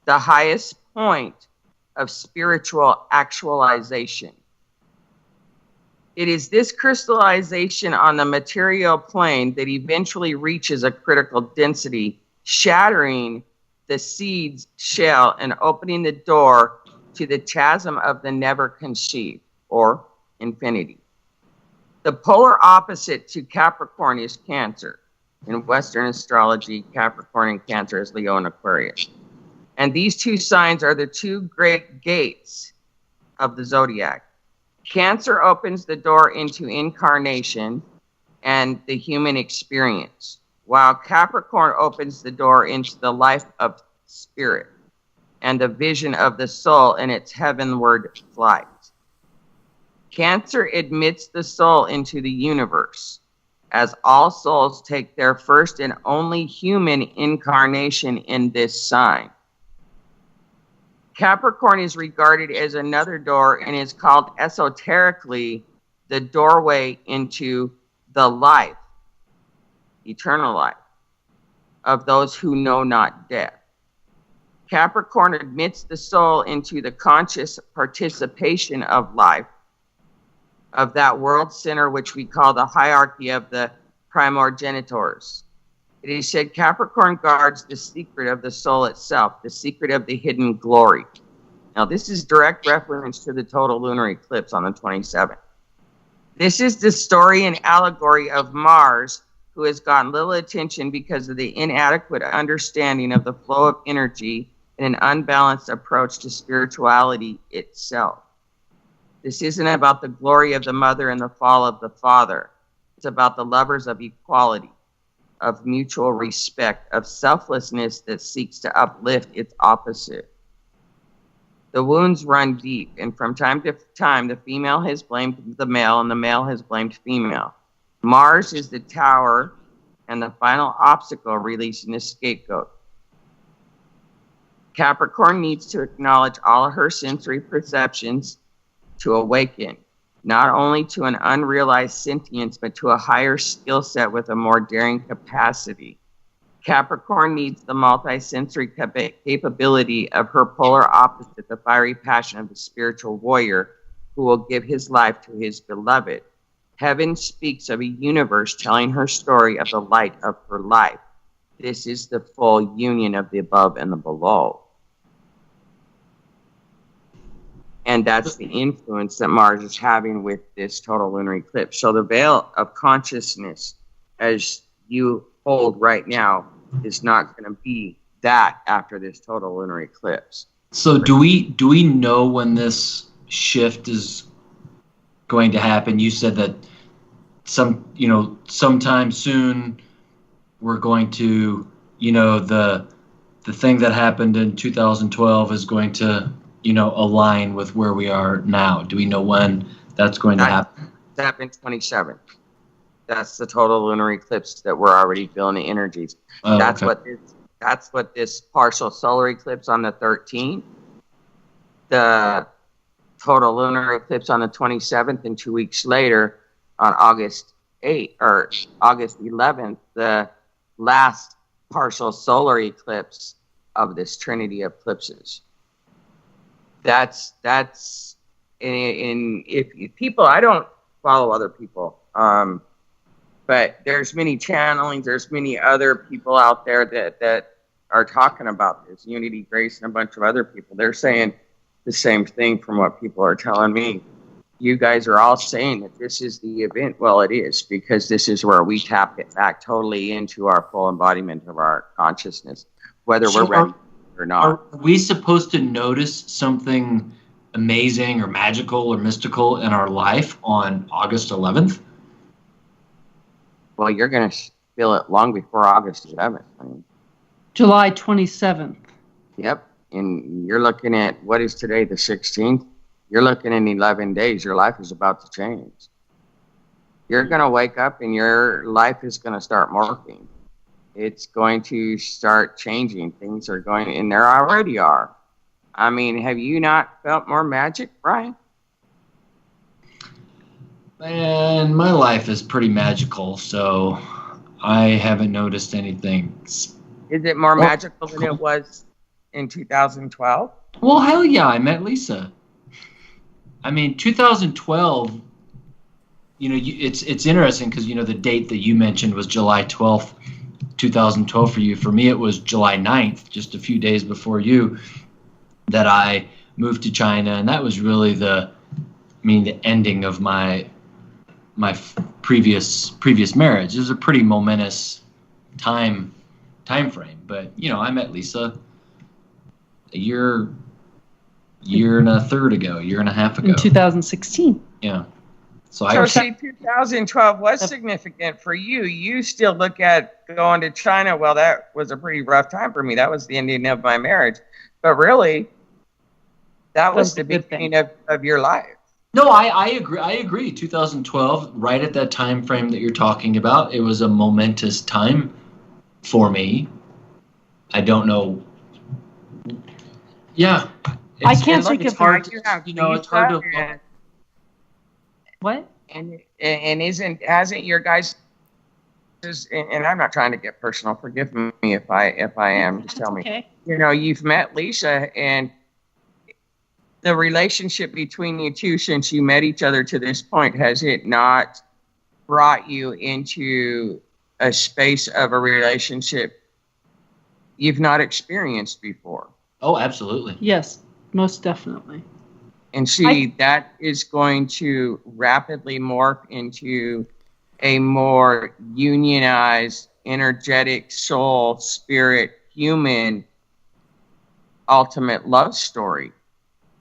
the highest point of spiritual actualization. It is this crystallization on the material plane that eventually reaches a critical density, shattering the seed's shell and opening the door to the chasm of the never conceived, or infinity. The polar opposite to Capricorn is Cancer. In Western astrology, Capricorn and Cancer is Leo and Aquarius. And these two signs are the two great gates of the zodiac. Cancer opens the door into incarnation and the human experience, while Capricorn opens the door into the life of spirit and the vision of the soul in its heavenward flight. Cancer admits the soul into the universe, as all souls take their first and only human incarnation in this sign. Capricorn is regarded as another door and is called esoterically the doorway into the life, eternal life, of those who know not death. Capricorn admits the soul into the conscious participation of life, of that world center which we call the hierarchy of the primogenitors. It is said Capricorn guards the secret of the soul itself, the secret of the hidden glory. Now, this is direct reference to the total lunar eclipse on the 27th. This is the story and allegory of Mars, who has gotten little attention because of the inadequate understanding of the flow of energy and an unbalanced approach to spirituality itself. This isn't about the glory of the mother and the fall of the father. It's about the lovers of equality, of mutual respect, of selflessness that seeks to uplift its opposite. The wounds run deep, and from time to time, the female has blamed the male and the male has blamed female. Mars is the tower and the final obstacle, releasing the scapegoat. Capricorn needs to acknowledge all of her sensory perceptions to awaken, not only to an unrealized sentience, but to a higher skill set with a more daring capacity. Capricorn needs the multi-sensory capability of her polar opposite, the fiery passion of the spiritual warrior who will give his life to his beloved. Heaven speaks of a universe telling her story of the light of her life. This is the full union of the above and the below. And that's the influence that Mars is having with this total lunar eclipse. So the veil of consciousness, as you hold right now, is not going to be that after this total lunar eclipse. So do we know when this shift is going to happen? You said that sometime soon we're going to, the thing that happened in 2012 is going to align with where we are now. Do we know when that's going to happen? It's happened 27th. That's the total lunar eclipse that we're already feeling the energies. Oh, that's okay. what this partial solar eclipse on the 13th, the total lunar eclipse on the 27th, and 2 weeks later on August 8th or August 11th, the last partial solar eclipse of this trinity of eclipses. That's if people, I don't follow other people, but there's many channelings, there's many other people out there that are talking about this. Unity, Grace, and a bunch of other people. They're saying the same thing from what people are telling me. You guys are all saying that this is the event. Well, it is, because this is where we tap it back totally into our full embodiment of our consciousness, whether we're ready or not. Are we supposed to notice something amazing or magical or mystical in our life on August 11th? Well, you're going to feel it long before August 11th. I mean, July 27th. Yep. And you're looking at, what is today, the 16th? You're looking in 11 days. Your life is about to change. You're going to wake up and your life is going to start morphing. It's going to start changing. Things are going, and there already are. I mean, have you not felt more magic, Brian? And my life is pretty magical, so I haven't noticed anything. Is it more magical than it was in 2012? Well, hell yeah, I met Lisa. I mean, 2012, it's interesting because, the date that you mentioned was July 12th, 2012 for you. For me, it was July 9th, just a few days before you, that I moved to China. And that was really the ending of my previous marriage. It was a pretty momentous time frame. But, I met Lisa a year and a third ago, year and a half ago. In 2016. Yeah. So 2012 was significant for you. You still look at going to China. Well, that was a pretty rough time for me. That was the ending of my marriage. But really, that was the beginning of your life. No, I agree. I agree. 2012, right at that time frame that you're talking about, it was a momentous time for me. I don't know. Yeah. I can't think of hard. It's hard to. What? And hasn't your guys? And I'm not trying to get personal. Forgive me if I am. Just tell me. Okay. You've met Lisa, and the relationship between you two since you met each other to this point, has it not brought you into a space of a relationship you've not experienced before? Oh, absolutely. Yes, most definitely. And that is going to rapidly morph into a more unionized, energetic, soul, spirit, human, ultimate love story.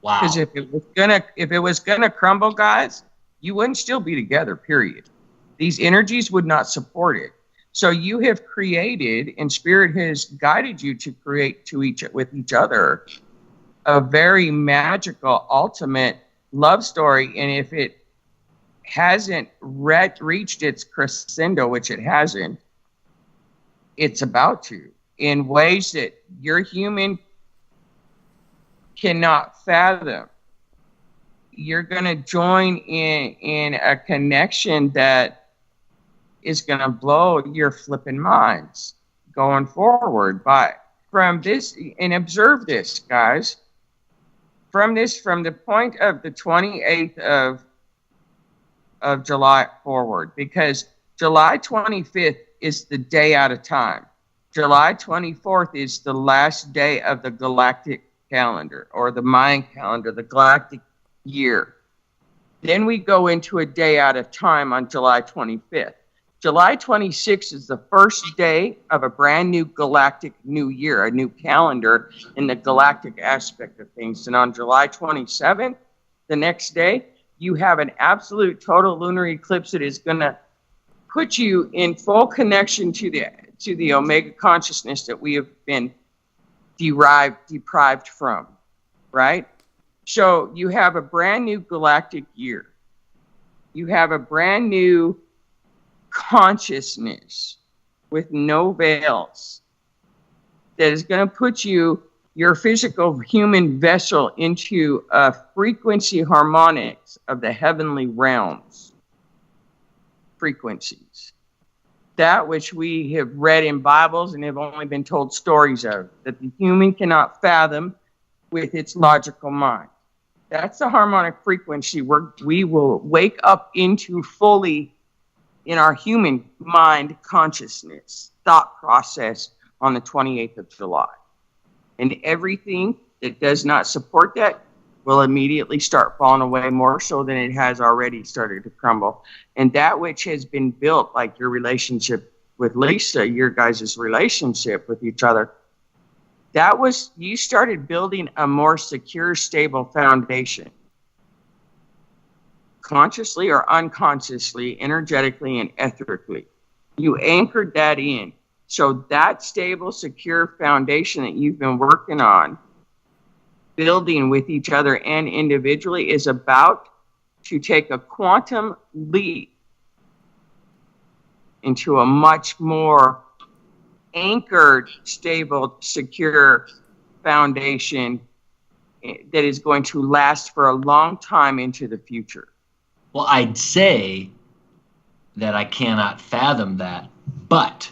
Wow. Because if it was gonna crumble, guys, you wouldn't still be together. Period. These energies would not support it. So you have created, and Spirit has guided you to create with each other a very magical, ultimate love story. And if it hasn't reached its crescendo, which it hasn't, it's about to, in ways that your human cannot fathom. You're going to join in a connection that is going to blow your flipping minds going forward. But from this, and observe this, guys, from the point of the 28th of July forward, because July 25th is the day out of time. July 24th is the last day of the galactic calendar, or the Mayan calendar, the galactic year. Then we go into a day out of time on July 25th. July 26th is the first day of a brand new galactic new year, a new calendar in the galactic aspect of things. And on July 27th, the next day, you have an absolute total lunar eclipse that is going to put you in full connection to the Omega consciousness that we have been deprived from, right? So you have a brand new galactic year. You have a brand new consciousness with no veils that is going to put your physical human vessel into a frequency harmonics of the heavenly realms frequencies, that which we have read in Bibles and have only been told stories of, that the human cannot fathom with its logical mind. That's the harmonic frequency we will wake up into fully in our human mind consciousness, thought process on the 28th of July. And everything that does not support that will immediately start falling away, more so than it has already started to crumble. And that which has been built, like your relationship with Lisa, your guys' relationship with each other, you started building a more secure, stable foundation. Consciously or unconsciously, energetically and ethically. You anchored that in. So that stable, secure foundation that you've been working on, building with each other and individually, is about to take a quantum leap into a much more anchored, stable, secure foundation that is going to last for a long time into the future. Well, I'd say that I cannot fathom that, but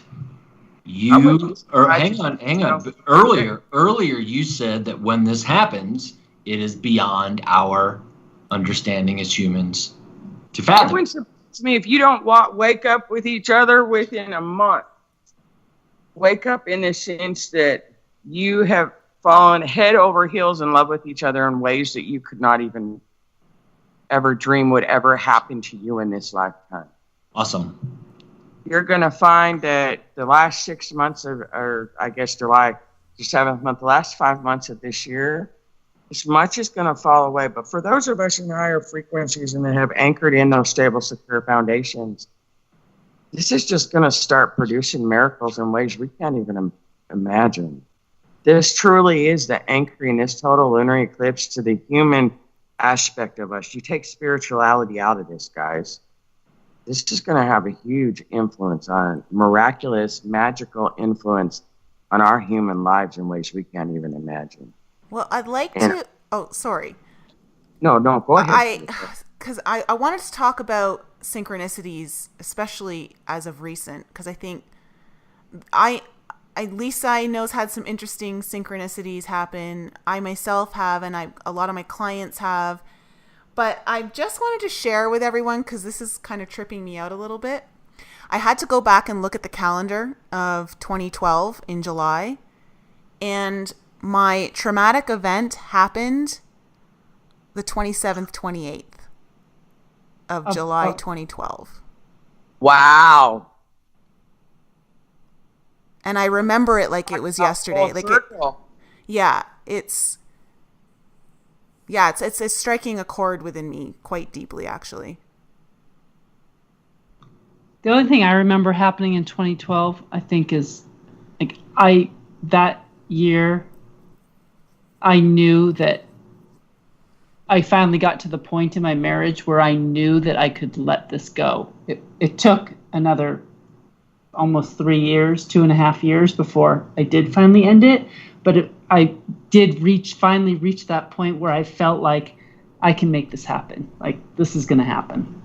hang on. Earlier you said that when this happens, it is beyond our understanding as humans to fathom. It wouldn't surprise me if you don't wake up with each other within a month. Wake up in the sense that you have fallen head over heels in love with each other in ways that you could not even ever dream would ever happen to you in this lifetime. Awesome. You're going to find that the last 6 months or I guess July, the 7th month, the last 5 months of this year, as much is going to fall away. But for those of us in higher frequencies and that have anchored in those stable, secure foundations, this is just going to start producing miracles in ways we can't even imagine. This truly is the anchoring, this total lunar eclipse, to the human aspect of us. You take spirituality out of this, guys. This is going to have a huge influence on, miraculous, magical influence on our human lives in ways we can't even imagine. Well, I'd like to... Oh, sorry. No, go ahead. Because I wanted to talk about synchronicities, especially as of recent, because I think Lisa I know's had some interesting synchronicities happen. I myself have, and a lot of my clients have. But I just wanted to share with everyone, because this is kind of tripping me out a little bit. I had to go back and look at the calendar of 2012 in July, and my traumatic event happened the 27th, 28th of July 2012. Wow. And I remember it like it was yesterday. It's striking a chord within me quite deeply, actually. The only thing I remember happening in 2012, I think, is like that year, I knew that I finally got to the point in my marriage where I knew that I could let this go. It took another almost 3 years, 2.5 years before I did finally end it. But I did finally reach that point where I felt like I can make this happen. Like, this is going to happen.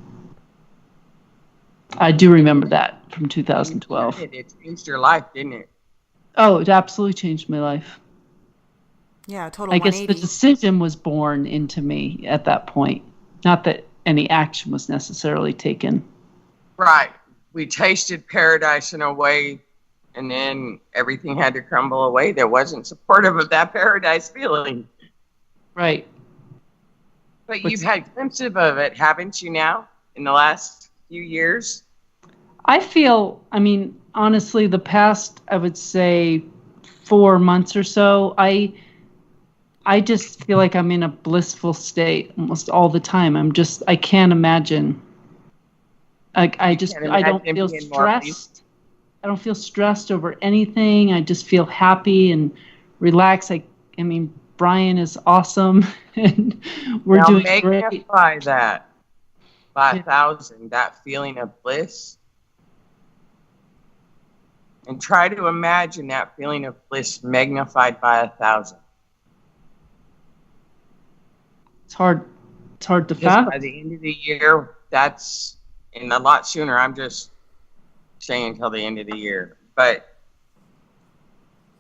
I do remember that from 2012. It changed your life, didn't it? Oh, it absolutely changed my life. Yeah, total 180. I guess the decision was born into me at that point. Not that any action was necessarily taken. Right. We tasted paradise in a way, and then everything had to crumble away that wasn't supportive of that paradise feeling. Right. But you've had glimpses of it, haven't you now, in the last few years? I feel, honestly, the past, I would say, 4 months or so, I just feel like I'm in a blissful state almost all the time. I can't imagine. I don't feel stressed. I don't feel stressed over anything. I just feel happy and relaxed. Brian is awesome, and we're doing great. Magnify that by 1,000, that feeling of bliss. And try to imagine that feeling of bliss magnified by 1,000. It's hard to fathom. By the end of the year, and a lot sooner. I'm just saying until the end of the year. But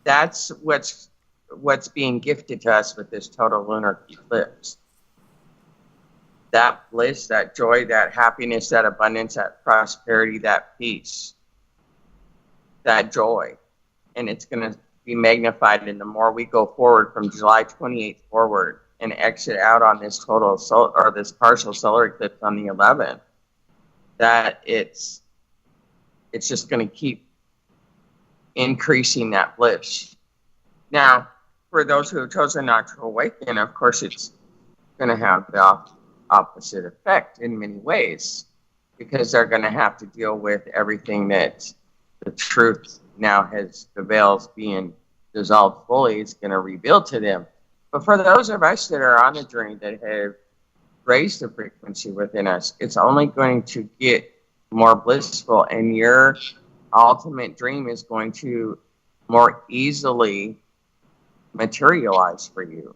that's what's being gifted to us with this total lunar eclipse. That bliss, that joy, that happiness, that abundance, that prosperity, that peace, that joy. And it's going to be magnified, and the more we go forward from July 28th forward and exit out on this this partial solar eclipse on the 11th, that it's just going to keep increasing that bliss. Now, for those who have chosen not to awaken, of course, it's going to have the opposite effect in many ways, because they're going to have to deal with everything that the truth now has, the veils being dissolved fully, is going to reveal to them. But for those of us that are on the journey that have raised the frequency within us, it's only going to get more blissful, and your ultimate dream is going to more easily materialize for you.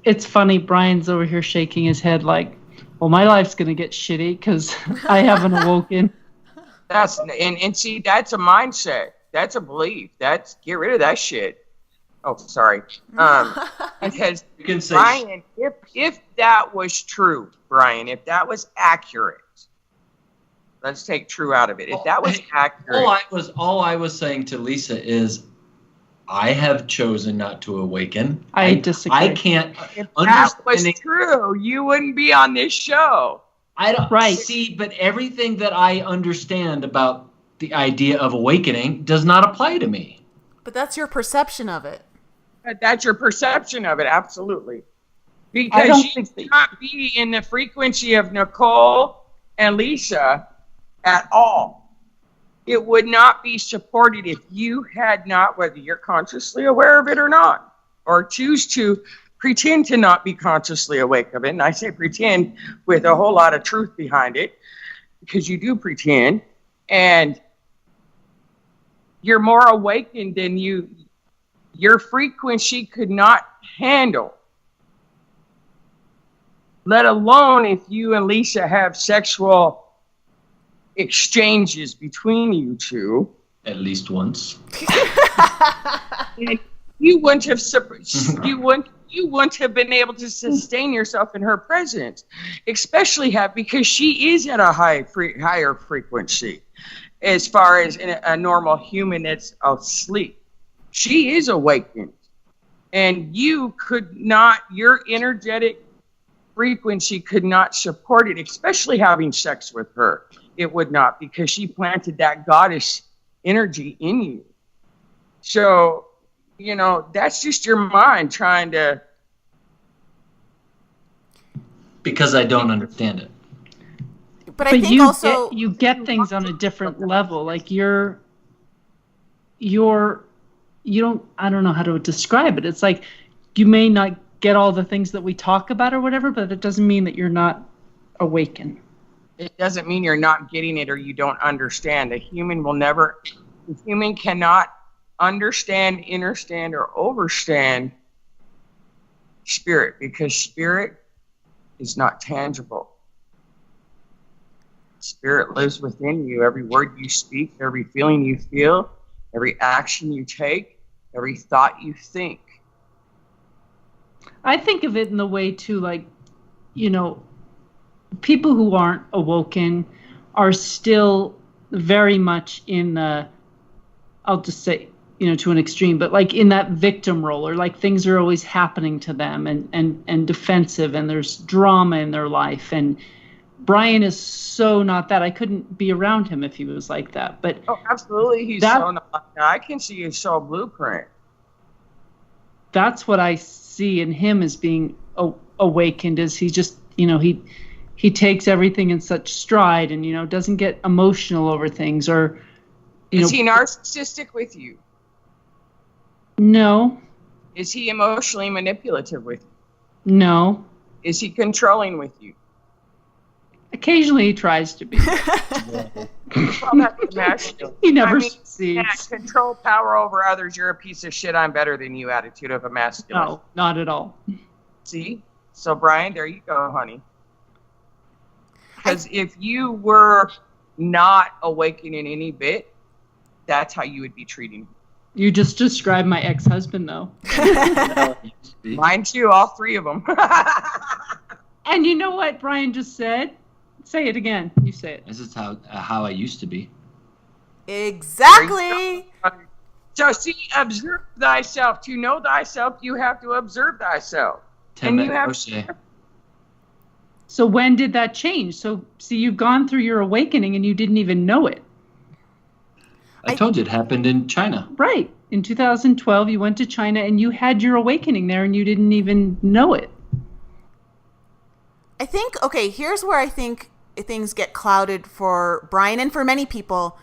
It's funny, Brian's over here shaking his head like, Well, my life's going to get shitty because I haven't awoken. And see, that's a mindset. That's a belief. Get rid of that shit. Oh, sorry. Because You can say, Brian, if that was true, Brian, if that was accurate, let's take true out of it. If that was accurate, all I was saying to Lisa is, I have chosen not to awaken. I disagree. I can't. if that was true, you wouldn't be on this show. I don't Right. see, but everything that I understand about the idea of awakening does not apply to me. But that's your perception of it. But that's your perception of it, absolutely. I Because don't you think that- cannot be in the frequency of Nicole and Lisa at all. It would not be supported if you had not, whether you're consciously aware of it or not, or choose to pretend to not be consciously awake of it. And I say pretend with a whole lot of truth behind it, because you do pretend, and you're more awakened than your frequency could not handle. Let alone if you and Lisa have sexual exchanges between you two. At least once. And you wouldn't have been able to sustain yourself in her presence, especially because she is at a higher frequency as far as a normal human that's asleep. She is awakened, and your energetic frequency could not support it, especially having sex with her. It would not, because she planted that goddess energy in you. So, that's just your mind trying to. Because I don't understand it. But I think you get things on a different level. Like you don't, I don't know how to describe it. It's like you may not get all the things that we talk about or whatever, but it doesn't mean that you're not awakened. It doesn't mean you're not getting it or you don't understand. The human cannot understand, understand, or overstand spirit, because spirit is not tangible. Spirit lives within you. Every word you speak, every feeling you feel, every action you take, every thought you think. I think of it in the way too, like, people who aren't awoken are still very much in the, I'll just say, to an extreme, but like in that victim role, or like things are always happening to them and defensive, and there's drama in their life. And Brian is so not that. I couldn't be around him if he was like that. But oh, absolutely, he's so not like that. I can see his soul blueprint. That's what I see in him as being awakened. Is he just, he takes everything in such stride, and doesn't get emotional over things, or is he narcissistic with you? No. Is he emotionally manipulative with you? No. Is he controlling with you? Occasionally he tries to be. He never succeeds. Control, power over others. You're a piece of shit. I'm better than you. Attitude of a masculine. No, not at all. See? So Brian, there you go, honey. Because if you were not awakening any bit, that's how you would be treating him. You just described my ex-husband, though. Mine too, all three of them. And you know what Brian just said? Say it again. You say it. This is how I used to be. Exactly. So see, observe thyself. To know thyself, you have to observe thyself. So when did that change? So see, you've gone through your awakening and you didn't even know it. I told you it happened in China. Right. In 2012, you went to China and you had your awakening there and you didn't even know it. I think, okay, here's where I think things get clouded for Brian and for many people,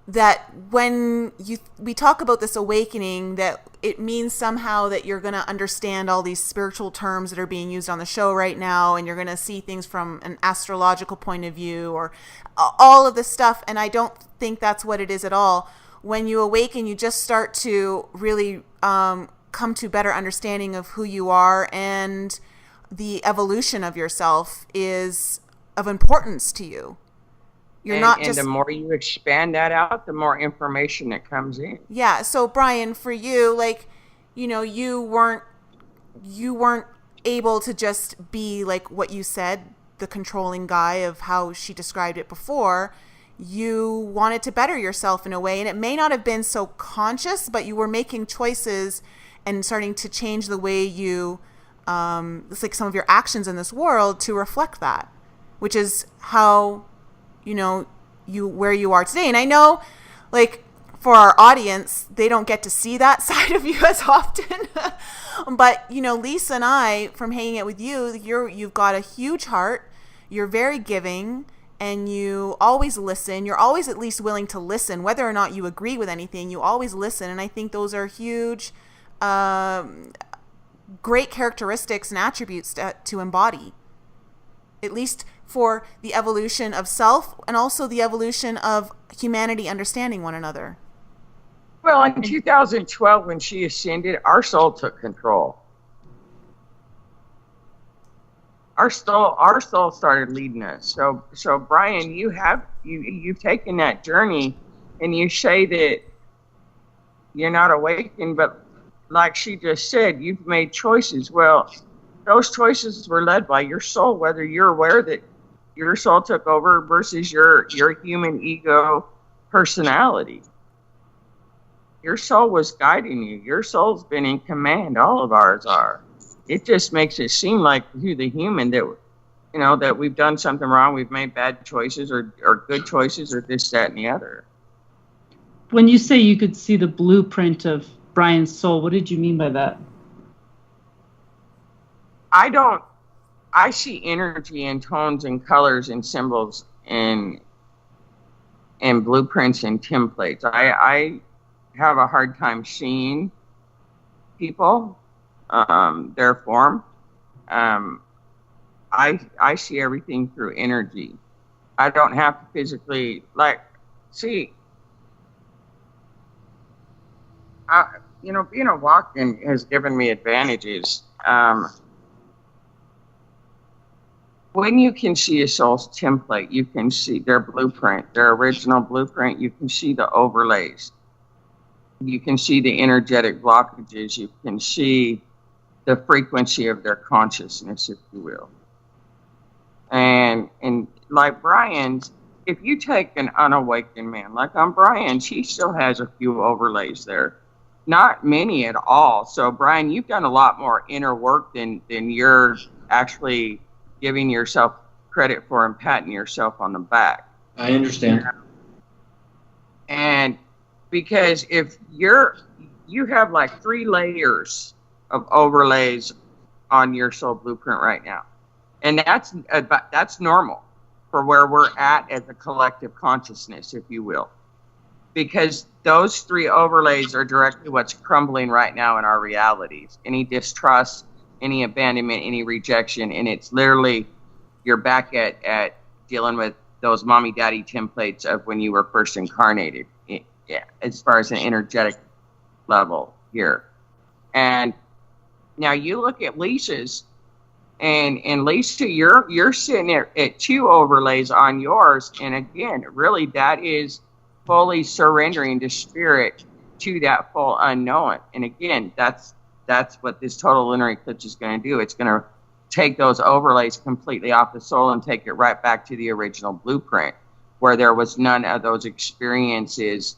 that when we talk about this awakening, that it means somehow that you're going to understand all these spiritual terms that are being used on the show right now, and you're going to see things from an astrological point of view, or all of this stuff. And I don't think that's what it is at all. When you awaken, you just start to really come to better understanding of who you are, and the evolution of yourself is of importance to you. You're not just... And the more you expand that out, the more information that comes in. Yeah. So Brian, for you, like, you know, you weren't able to just be like what you said, the controlling guy of how she described it before. You wanted to better yourself in a way, and it may not have been so conscious, but you were making choices and starting to change the way you, it's like some of your actions in this world to reflect that, which is how, you know, where you are today. And I know, like, for our audience, they don't get to see that side of you as often. But, you know, Lisa and I, from hanging out with you, you've got a huge heart. You're very giving, and you always listen. You're always at least willing to listen, whether or not you agree with anything. You always listen, and I think those are huge, great characteristics and attributes to embody, at least for the evolution of self and also the evolution of humanity understanding one another. Well, in 2012, when she ascended, our soul took control. Our soul started leading us. So Brian, you've taken that journey, and you say that you're not awakened, but like she just said, you've made choices. Well, those choices were led by your soul, whether you're aware that your soul took over versus your human ego personality. Your soul was guiding you. Your soul's been in command. All of ours are. It just makes it seem like you, the human, that, you know, that we've done something wrong. We've made bad choices or good choices or this, that, and the other. When you say you could see the blueprint of Brian's soul, what did you mean by that? I see energy and tones and colors and symbols and blueprints and templates. I have a hard time seeing people, their form. I see everything through energy. I don't have to physically, like, see, you know, being a walk-in has given me advantages. When you can see a soul's template, you can see their blueprint, their original blueprint. You can see the overlays. You can see the energetic blockages. You can see the frequency of their consciousness, if you will. And like Brian's, if you take an unawakened man, like on Brian's, he still has a few overlays there. Not many at all. So, Brian, you've done a lot more inner work than you're actually giving yourself credit for and patting yourself on the back. I understand. And because if you have like 3 layers of overlays on your soul blueprint right now. And that's normal for where we're at as a collective consciousness, if you will. Because those 3 overlays are directly what's crumbling right now in our realities. Any distrust, any abandonment, any rejection, and it's literally you're back at dealing with those mommy daddy templates of when you were first incarnated, yeah, as far as an energetic level here. And now you look at Lisa's, and Lisa, you're sitting at 2 overlays on yours, and again, really that is fully surrendering to spirit, to that full unknown. And again, that's what this total lunar eclipse is going to do. It's going to take those overlays completely off the soul and take it right back to the original blueprint, where there was none of those experiences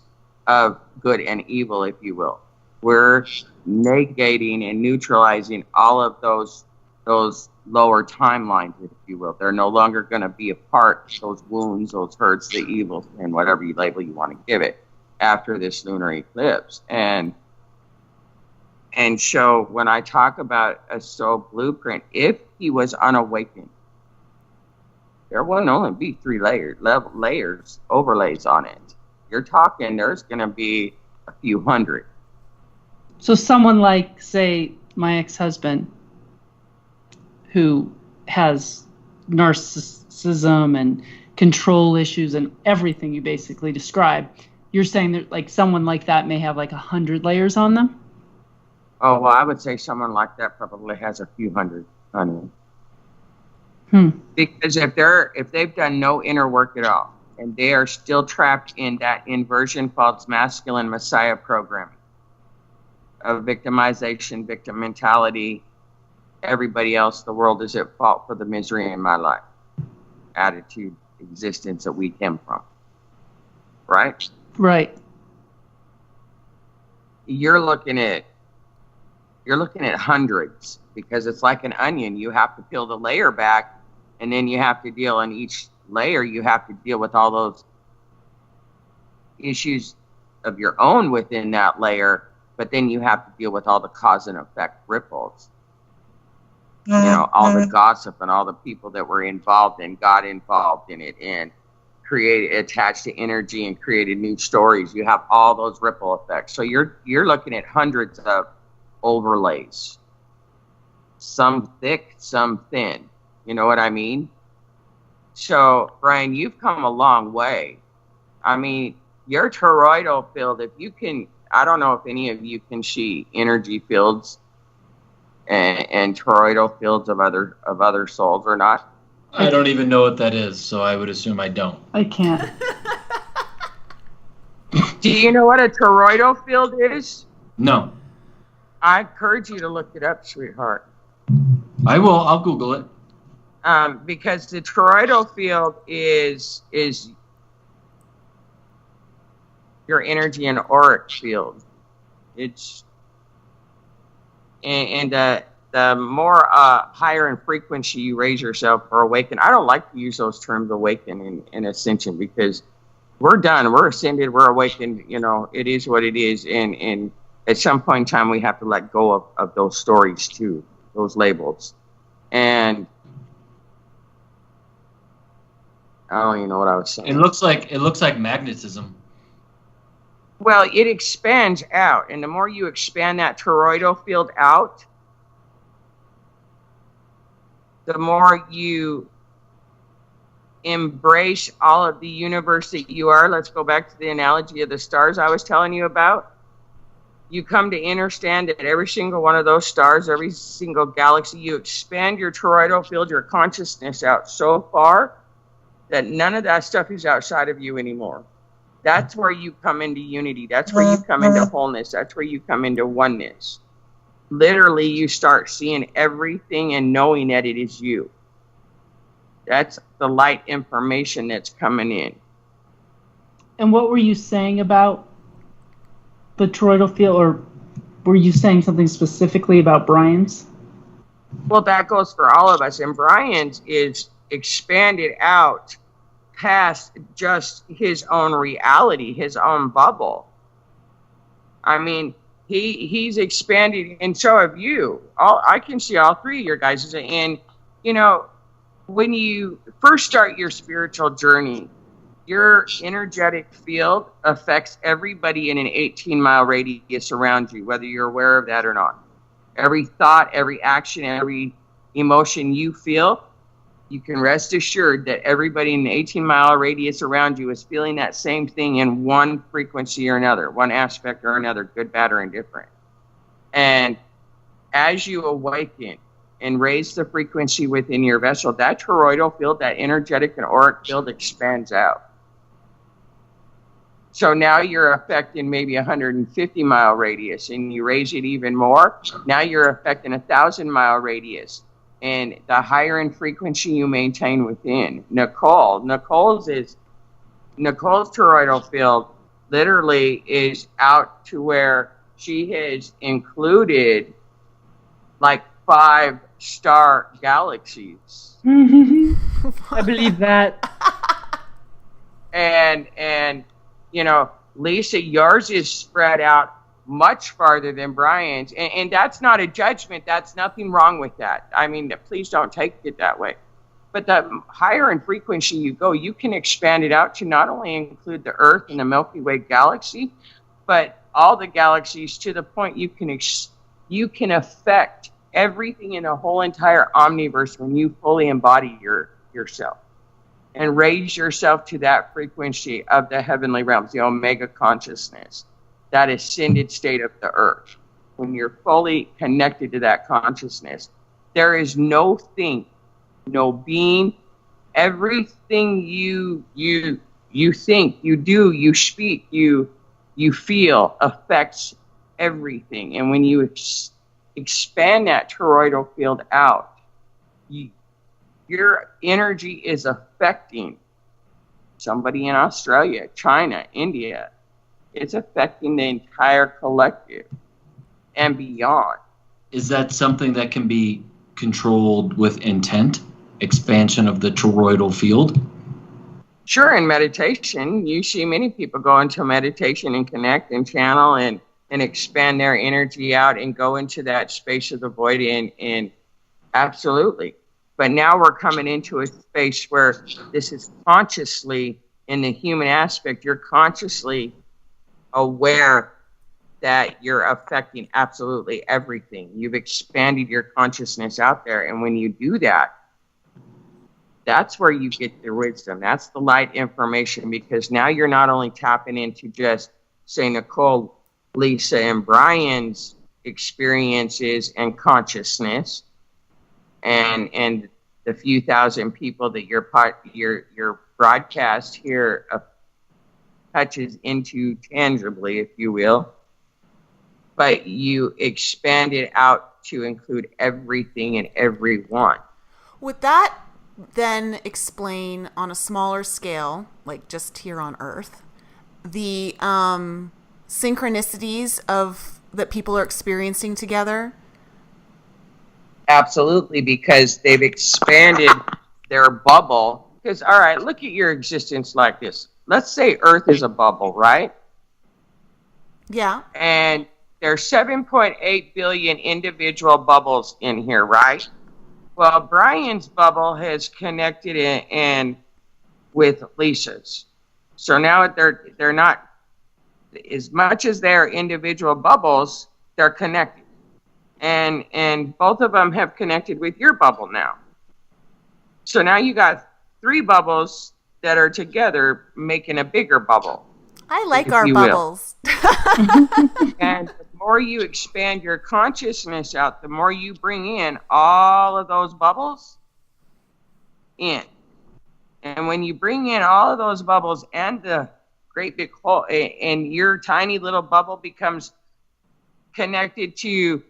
of good and evil, if you will. We're negating and neutralizing all of those lower timelines, if you will. They're no longer going to be a part, those wounds, those hurts, the evil, and whatever you label you want to give it after this lunar eclipse. And so when I talk about a soul blueprint, if he was unawakened, there wouldn't only be 3 layers, overlays on it. You're talking, there's going to be a few hundred. So someone like, say, my ex-husband, who has narcissism and control issues and everything you basically describe, you're saying that like someone like that may have like 100 layers on them? Oh, well, I would say someone like that probably has a few hundred, honey. Because if they've done no inner work at all, and they are still trapped in that inversion false masculine messiah programming of victimization, victim mentality, everybody else, the world is at fault for the misery in my life, attitude, existence that we came from, right? Right. You're looking at hundreds, because it's like an onion. You have to peel the layer back, and then you have to deal in each layer. You have to deal with all those issues of your own within that layer, but then you have to deal with all the cause and effect ripples. You know, all the gossip and all the people that were involved and got involved in it and attached to energy and created new stories. You have all those ripple effects. So you're looking at hundreds of overlays, some thick, some thin. You know what I mean? So, Brian, you've come a long way. I mean, your toroidal field, if you can, I don't know if any of you can see energy fields and toroidal fields of other souls or not. I don't even know what that is, so I would assume I don't. I can't. Do you know what a toroidal field is? No. I encourage you to look it up, sweetheart. I will. I'll Google it. Because the toroidal field is your energy and auric field. It's and the more higher in frequency you raise yourself or awaken. I don't like to use those terms, awaken and ascension, because we're done. We're ascended. We're awakened. You know, it is what it is. And at some point in time, we have to let go of those stories too, those labels. And I don't even know what I was saying. It looks like magnetism. Well, it expands out, and the more you expand that toroidal field out, the more you embrace all of the universe that you are. Let's go back to the analogy of the stars I was telling you about. You come to understand that every single one of those stars, every single galaxy, you expand your toroidal field, your consciousness out so far that none of that stuff is outside of you anymore. That's where you come into unity. That's where you come into wholeness. That's where you come into oneness. Literally, you start seeing everything and knowing that it is you. That's the light information that's coming in. And what were you saying about the toroidal field, or were you saying something specifically about Brian's? Well, that goes for all of us. And Brian's is expanded out past just his own reality, his own bubble. I mean, he's expanded, and so have you. I can see all three of your guys. And, you know, when you first start your spiritual journey, your energetic field affects everybody in an 18-mile radius around you, whether you're aware of that or not. Every thought, every action, every emotion you feel, you can rest assured that everybody in the 18-mile radius around you is feeling that same thing in one frequency or another, one aspect or another, good, bad, or indifferent. And as you awaken and raise the frequency within your vessel, that toroidal field, that energetic and auric field expands out. So now you're affecting maybe 150-mile radius, and you raise it even more. Now you're affecting 1,000-mile radius. And the higher in frequency you maintain within. Nicole's toroidal field literally is out to where she has included like 5-star galaxies. I believe that. And you know, Lisa, yours is spread out much farther than Brian's, and that's not a judgment. That's nothing wrong with that. I mean, please don't take it that way. But the higher in frequency you go, you can expand it out to not only include the Earth and the Milky Way galaxy, but all the galaxies, to the point you can affect everything in the whole entire omniverse when you fully embody yourself and raise yourself to that frequency of the heavenly realms, the omega consciousness, that ascended state of the Earth. When you're fully connected to that consciousness, there is no thing no being. Everything you think, you do, you speak, you feel affects everything. And when you expand that toroidal field out, your energy is affecting somebody in Australia, China, India. It's affecting the entire collective and beyond. Is that something that can be controlled with intent? Expansion of the toroidal field? Sure, in meditation, you see many people go into meditation and connect and channel and expand their energy out and go into that space of the void and absolutely. But now we're coming into a space where this is consciously, in the human aspect, you're consciously aware that you're affecting absolutely everything. You've expanded your consciousness out there. And when you do that, that's where you get the wisdom. That's the light information, because now you're not only tapping into just, say, Nicole, Lisa, and Brian's experiences and consciousness, and the few thousand people that your broadcast here touches into tangibly, if you will, but you expand it out to include everything and everyone. Would that then explain on a smaller scale, like just here on Earth, the synchronicities of that people are experiencing together? Absolutely, because they've expanded their bubble. Because, all right, look at your existence like this. Let's say Earth is a bubble, right? Yeah. And there's 7.8 billion individual bubbles in here, right? Well, Brian's bubble has connected in with Lisa's. So now they're not, as much as they're individual bubbles, they're connected. And both of them have connected with your bubble now. So now you got 3 bubbles that are together making a bigger bubble. I like our bubbles. And the more you expand your consciousness out, the more you bring in all of those bubbles in. And when you bring in all of those bubbles and the great big whole, and your tiny little bubble becomes connected to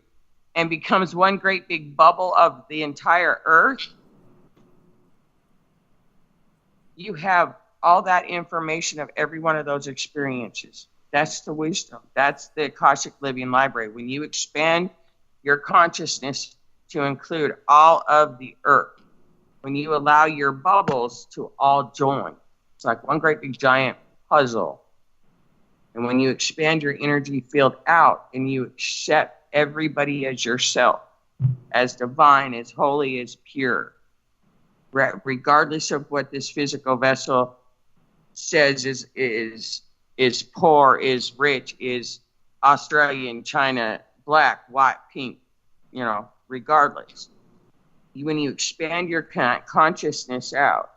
and becomes one great big bubble of the entire Earth, you have all that information of every one of those experiences. That's the wisdom. That's the Akashic Living Library. When you expand your consciousness to include all of the Earth, when you allow your bubbles to all join, it's like one great big giant puzzle. And when you expand your energy field out and you accept everybody as yourself, as divine, as holy, as pure, regardless of what this physical vessel says is poor, is rich, is Australian, China, black, white, pink, regardless. When you expand your consciousness out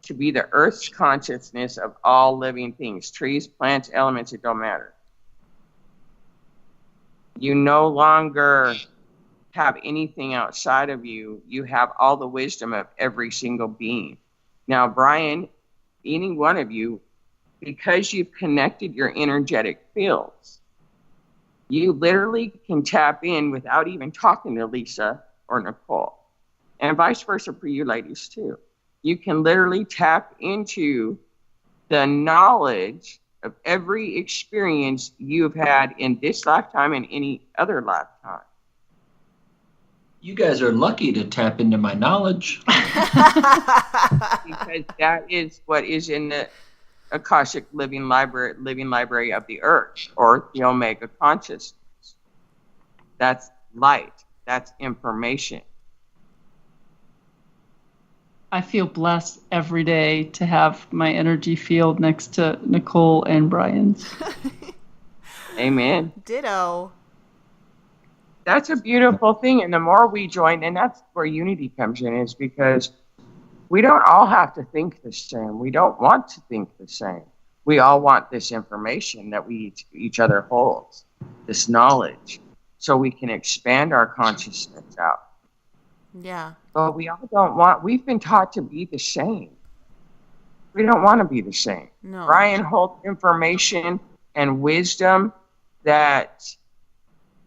to be the Earth's consciousness of all living things, trees, plants, elements, it don't matter. You no longer have anything outside of you. You have all the wisdom of every single being. Now, Brian, any one of you, because you've connected your energetic fields, you literally can tap in without even talking to Lisa or Nicole. And vice versa for you ladies too. You can literally tap into the knowledge of every experience you've had in this lifetime and any other lifetime. You guys are lucky to tap into my knowledge. Because that is what is in the Akashic living library of the Earth, or the Omega consciousness. That's light. That's information. I feel blessed every day to have my energy field next to Nicole and Brian's. Amen. Ditto. That's a beautiful thing. And the more we join, and that's where unity comes in, is because we don't all have to think the same. We don't want to think the same. We all want this information that we each other holds, this knowledge, so we can expand our consciousness out. Yeah. But we've been taught to be the same. We don't want to be the same. No. Brian holds information and wisdom that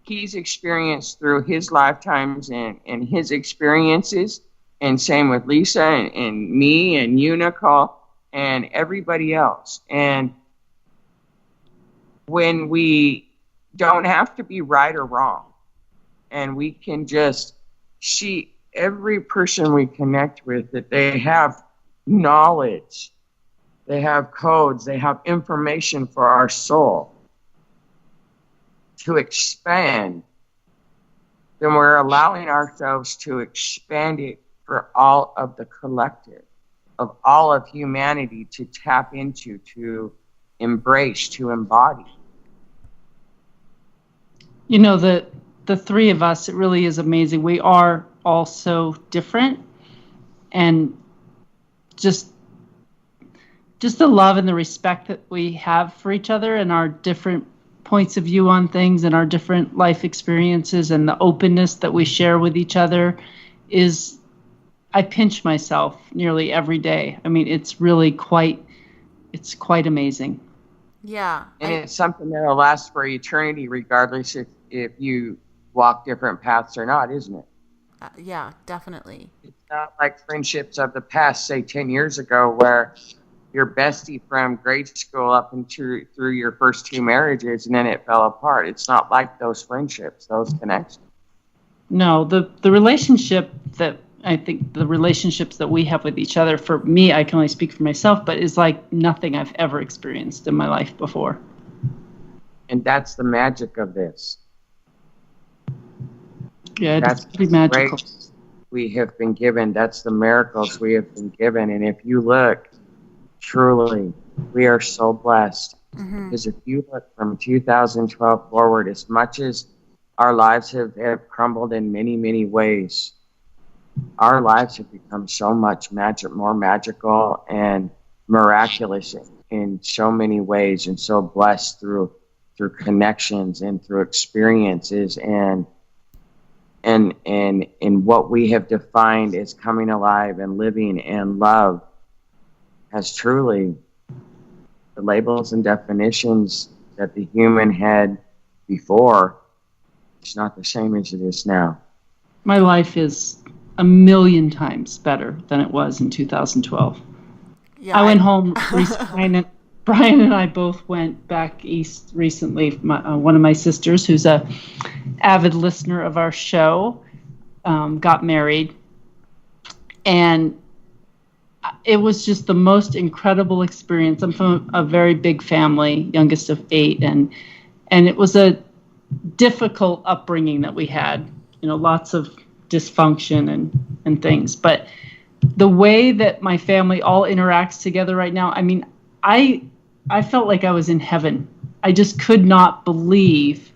he's experienced through his lifetimes and his experiences. And same with Lisa and me and you, Nicole, and everybody else. And when we don't have to be right or wrong, and we can just see every person we connect with, that they have knowledge, they have codes, they have information for our soul to expand, then we're allowing ourselves to expand it for all of the collective, of all of humanity to tap into, to embrace, to embody. You know, the three of us, it really is amazing. We are all so different, and just the love and the respect that we have for each other and our different points of view on things and our different life experiences and the openness that we share with each other is, I pinch myself nearly every day. I mean, it's really quite amazing. Yeah. And it's something that'll last for eternity, regardless if you walk different paths or not, isn't it? Yeah, definitely. It's not like friendships of the past, say 10 years ago, where your bestie from grade school up into through your first two marriages and then it fell apart. It's not like those friendships, those connections. No, the relationship that I think the relationships that we have with each other, for me, I can only speak for myself, but is like nothing I've ever experienced in my life before. And that's the magic of this. Yeah, That's it's pretty magical. We have been given. That's the miracles we have been given. And if you look, truly, we are so blessed. Mm-hmm. Because if you look from 2012 forward, as much as our lives have crumbled in many, many ways, our lives have become so much more magical and miraculous in so many ways, and so blessed through connections and through experiences and what we have defined as coming alive and living and love has truly, the labels and definitions that the human had before, it's not the same as it is now. My life is a million times better than it was in 2012. Yeah, I went home recently. Brian and I both went back east recently. One of my sisters, who's a avid listener of our show, got married, and it was just the most incredible experience. I'm from a very big family, youngest of 8, and it was a difficult upbringing that we had. You know, lots of dysfunction and things. But the way that my family all interacts together right now, I mean, I felt like I was in heaven. I just could not believe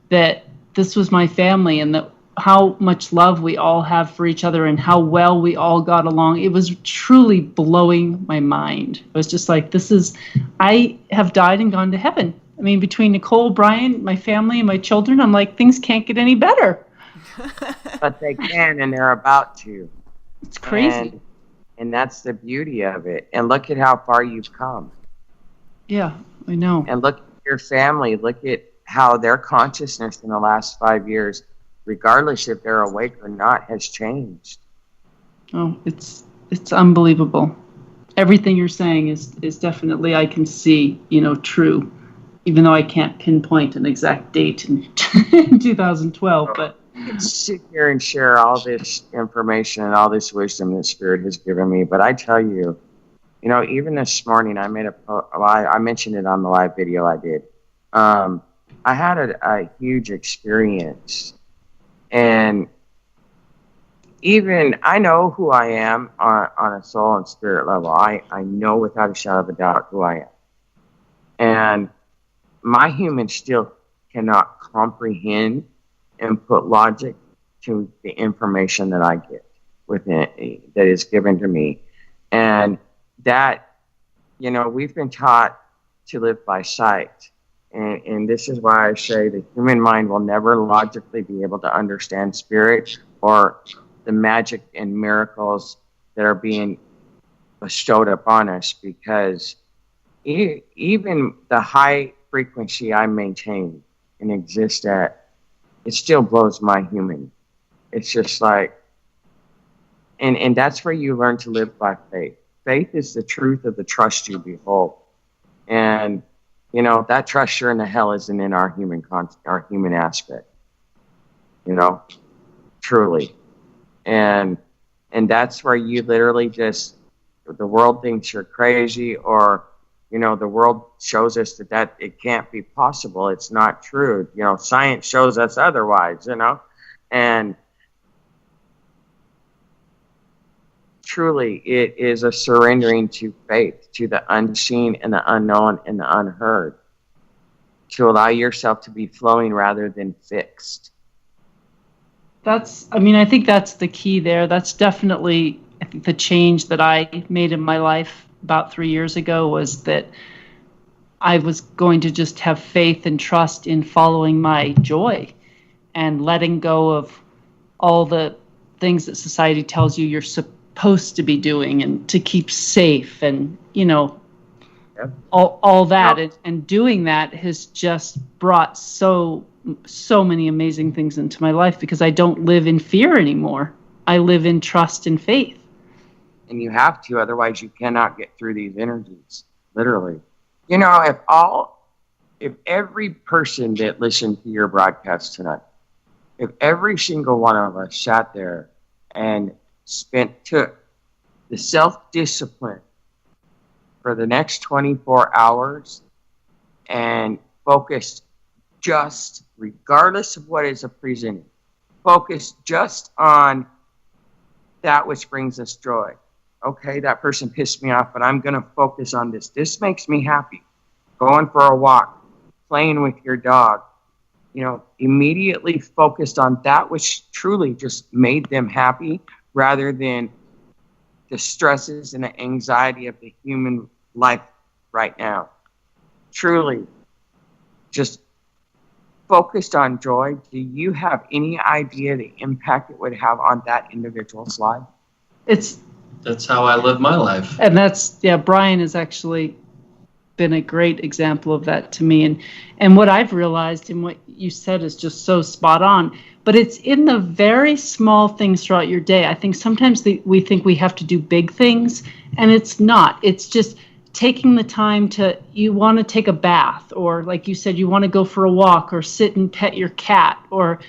that this was my family and that how much love we all have for each other and how well we all got along. It was truly blowing my mind. It was just like, I have died and gone to heaven. I mean, between Nicole, Brian, my family, and my children, I'm like, things can't get any better. But they can, and they're about to. It's crazy. And that's the beauty of it. And look at how far you've come. Yeah, I know. And look at your family. Look at how their consciousness in the last 5 years, regardless if they're awake or not, has changed. Oh, it's unbelievable. Everything you're saying is definitely, I can see, true, even though I can't pinpoint an exact date in 2012. But I can sit here and share all this information and all this wisdom that Spirit has given me. But I tell you, even this morning, I mentioned it on the live video I did. I had a huge experience. And even I know who I am on a soul and spirit level. I know without a shadow of a doubt who I am. And my human still cannot comprehend and put logic to the information that I get within that is given to me. And that, we've been taught to live by sight. And this is why I say the human mind will never logically be able to understand spirit or the magic and miracles that are being bestowed upon us, because even the high frequency I maintain and exist at, it still blows my human. It's just like, and that's where you learn to live by faith. Faith is the truth of the trust you behold. And, you know, that trust sure in the hell isn't in our human aspect, you know, truly. And that's where you literally just, the world thinks you're crazy, or, you know, the world shows us that it can't be possible. It's not true. You know, science shows us otherwise, you know, and truly it is a surrendering to faith, to the unseen and the unknown and the unheard, to allow yourself to be flowing rather than fixed. I think that's the key there. That's definitely, I think, the change that I made in my life about 3 years ago, was that I was going to just have faith and trust in following my joy and letting go of all the things that society tells you you're supposed to be doing, and to keep safe, and, you know, Yep. all that. Yep. And doing that has just brought so many amazing things into my life, because I don't live in fear anymore. I live in trust and faith. And you have to, otherwise you cannot get through these energies, literally. You know, if every person that listened to your broadcast tonight, if every single one of us sat there and took the self-discipline for the next 24 hours and focused just, regardless of what is presented, focus just on that which brings us joy. Okay, that person pissed me off, but I'm going to focus on this. This makes me happy. Going for a walk, playing with your dog, you know, immediately focused on that which truly just made them happy, rather than the stresses and the anxiety of the human life right now. Truly, just focused on joy. Do you have any idea the impact it would have on that individual's life? That's how I live my life. And Brian has actually been a great example of that to me. And what I've realized, and what you said is just so spot on, but it's in the very small things throughout your day. I think sometimes we think we have to do big things, and it's not. It's just taking the time you want to take a bath, or like you said, you want to go for a walk, or sit and pet your cat, or,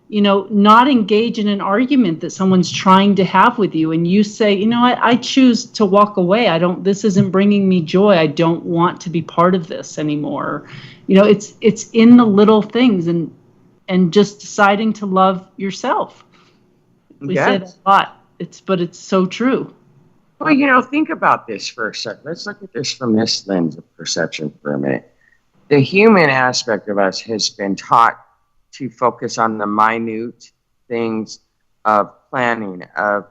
you know, not engage in an argument that someone's trying to have with you, and you say, you know what, I choose to walk away. This isn't bringing me joy. I don't want to be part of this anymore. You know, it's in the little things, and just deciding to love yourself. We say that a lot. But it's so true. Well, you know, think about this for a second. Let's look at this from this lens of perception for a minute. The human aspect of us has been taught to focus on the minute things of planning, of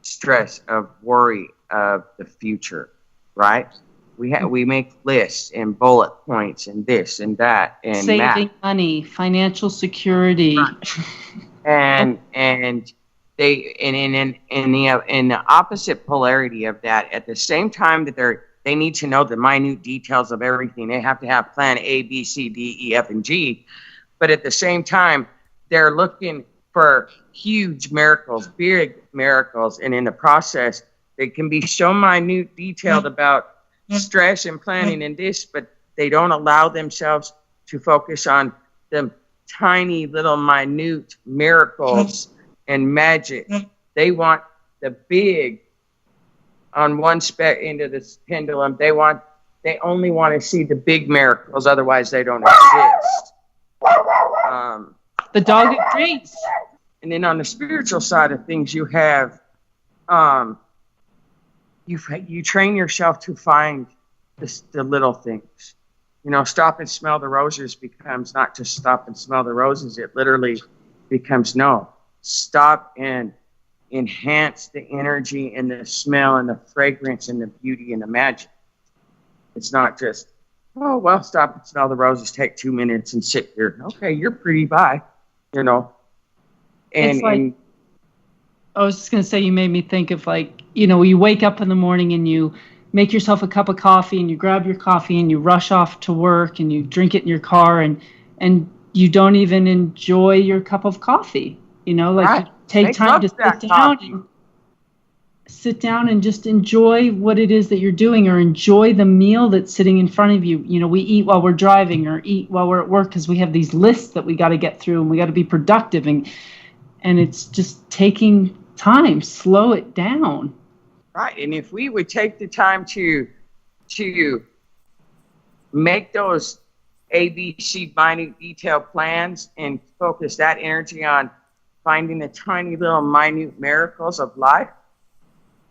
stress, of worry, of the future, right? We make lists and bullet points and this and that and saving money, financial security, right. and they in the opposite polarity of that, at the same time that they need to know the minute details of everything. They have to have plan A, B, C, D, E, F, and G. But at the same time, they're looking for huge miracles, big miracles. And in the process, they can be so minute detailed about stress and planning and this, but they don't allow themselves to focus on the tiny little minute miracles and magic. They want the big on one end of this pendulum. They only want to see the big miracles, otherwise they don't exist. The dog agrees. And then on the spiritual side of things, you have you train yourself to find the little things. You know, stop and smell the roses becomes not just stop and smell the roses. It literally becomes stop and enhance the energy and the smell and the fragrance and the beauty and the magic. It's not just, oh, well, stop and smell the roses, take 2 minutes and sit here. Okay, you're pretty, bye. You know. And I was just going to say, you made me think of like, you wake up in the morning and you make yourself a cup of coffee and you grab your coffee and you rush off to work and you drink it in your car and you don't even enjoy your cup of coffee, Right. you take They time love to that sit down and just enjoy what it is that you're doing, or enjoy the meal that's sitting in front of you. We eat while we're driving or eat while we're at work because we have these lists that we got to get through and we got to be productive, and it's just taking time. Slow it down. Right. And if we would take the time to make those ABC minute detail plans and focus that energy on finding the tiny little minute miracles of life,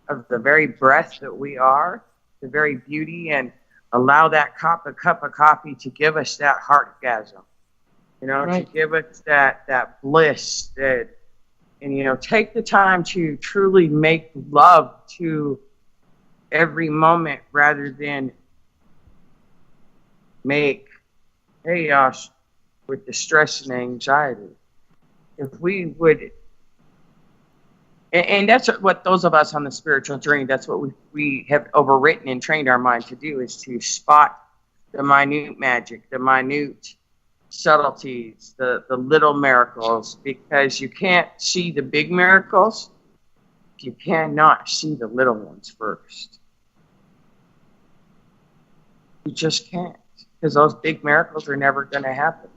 of the very breath that we are, the very beauty, and allow that cup of coffee to give us that heartgasm, Right. to give us that bliss, and take the time to truly make love to every moment rather than make chaos with the stress and anxiety. If we would, and that's what those of us on the spiritual journey, that's what we have overwritten and trained our mind to do, is to spot the minute magic, the minute subtleties, the little miracles, because you can't see the big miracles if you cannot see the little ones first. You just can't, because those big miracles are never going to happen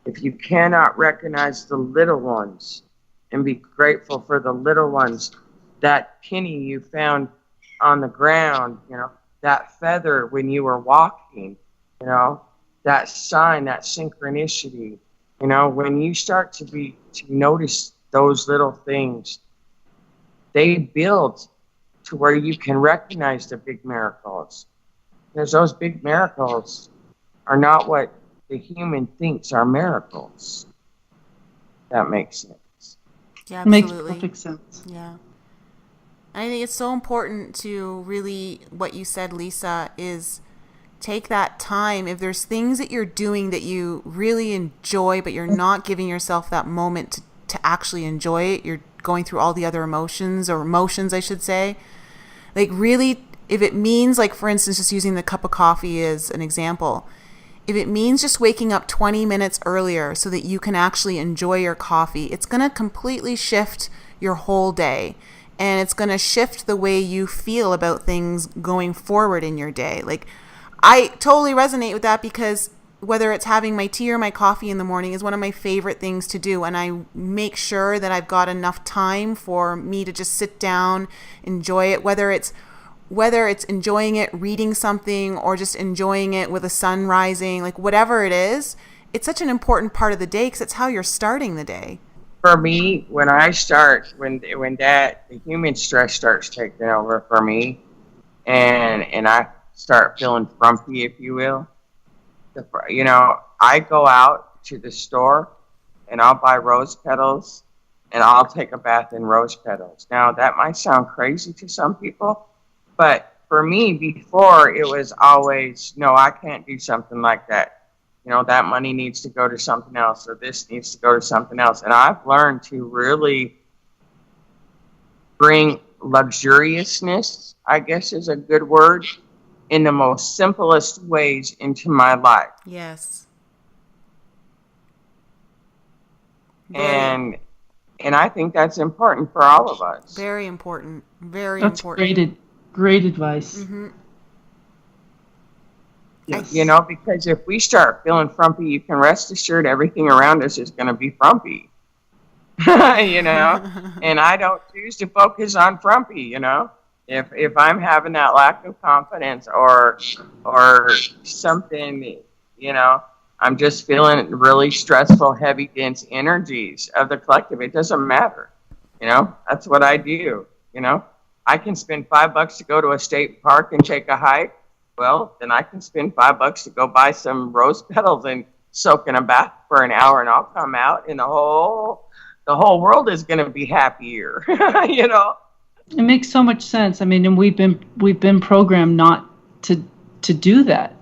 if you cannot recognize the little ones and be grateful for the little ones. That penny you found on the ground, that feather when you were walking, that sign, that synchronicity, when you start to notice those little things, they build to where you can recognize the big miracles. Because those big miracles are not what the human thinks are miracles. That makes sense. Yeah, Makes absolutely. perfect sense. Yeah. I think it's so important to really, what you said, Lisa, is take that time. If there's things that you're doing that you really enjoy, but you're not giving yourself that moment to actually enjoy it, you're going through all the other emotions, I should say. Like, really, if it means, like, for instance, just using the cup of coffee as an example, if it means just waking up 20 minutes earlier so that you can actually enjoy your coffee, it's going to completely shift your whole day. And it's going to shift the way you feel about things going forward in your day. Like, I totally resonate with that, because whether it's having my tea or my coffee in the morning is one of my favorite things to do. And I make sure that I've got enough time for me to just sit down, enjoy it, whether it's enjoying it, reading something, or just enjoying it with the sun rising, like whatever it is. It's such an important part of the day because it's how you're starting the day. For me, when the human stress starts taking over for me, and I start feeling frumpy, if you will, I go out to the store and I'll buy rose petals and I'll take a bath in rose petals. Now, that might sound crazy to some people, but for me, before, it was always, no, I can't do something like that. That money needs to go to something else, or this needs to go to something else. And I've learned to really bring luxuriousness, I guess is a good word, in the most simplest ways into my life. Yes. And I think that's important for all of us. Very important. Very That's important. Great advice. Mm-hmm. Yes. Because if we start feeling frumpy, you can rest assured everything around us is going to be frumpy. And I don't choose to focus on frumpy, If I'm having that lack of confidence or something, I'm just feeling really stressful, heavy, dense energies of the collective. It doesn't matter. That's what I do. I can spend $5 to go to a state park and take a hike. Well, then I can spend $5 to go buy some rose petals and soak in a bath for an hour, and I'll come out and the whole world is going to be happier. It makes so much sense. I mean, and we've been programmed not to do that,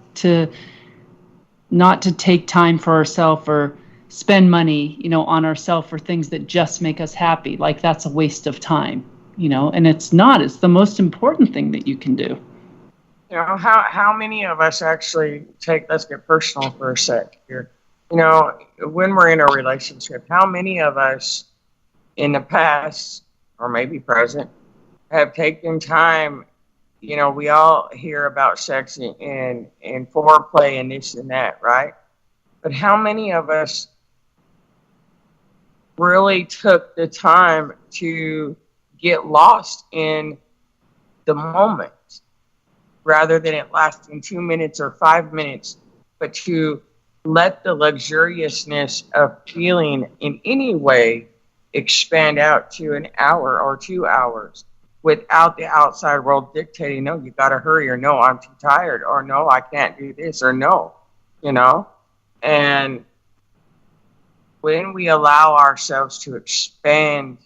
not to take time for ourselves, or spend money, on ourselves for things that just make us happy. Like that's a waste of time, and it's not. It's the most important thing that you can do. How many of us actually let's get personal for a sec here. When we're in a relationship, how many of us in the past, or maybe present, have taken time? We all hear about sex and foreplay and this and that, right? But how many of us really took the time to get lost in the moment rather than it lasting 2 minutes or 5 minutes, but to let the luxuriousness of feeling in any way expand out to an hour or 2 hours without the outside world dictating, no, you got to hurry, or no, I'm too tired, or no, I can't do this, or no, And when we allow ourselves to expand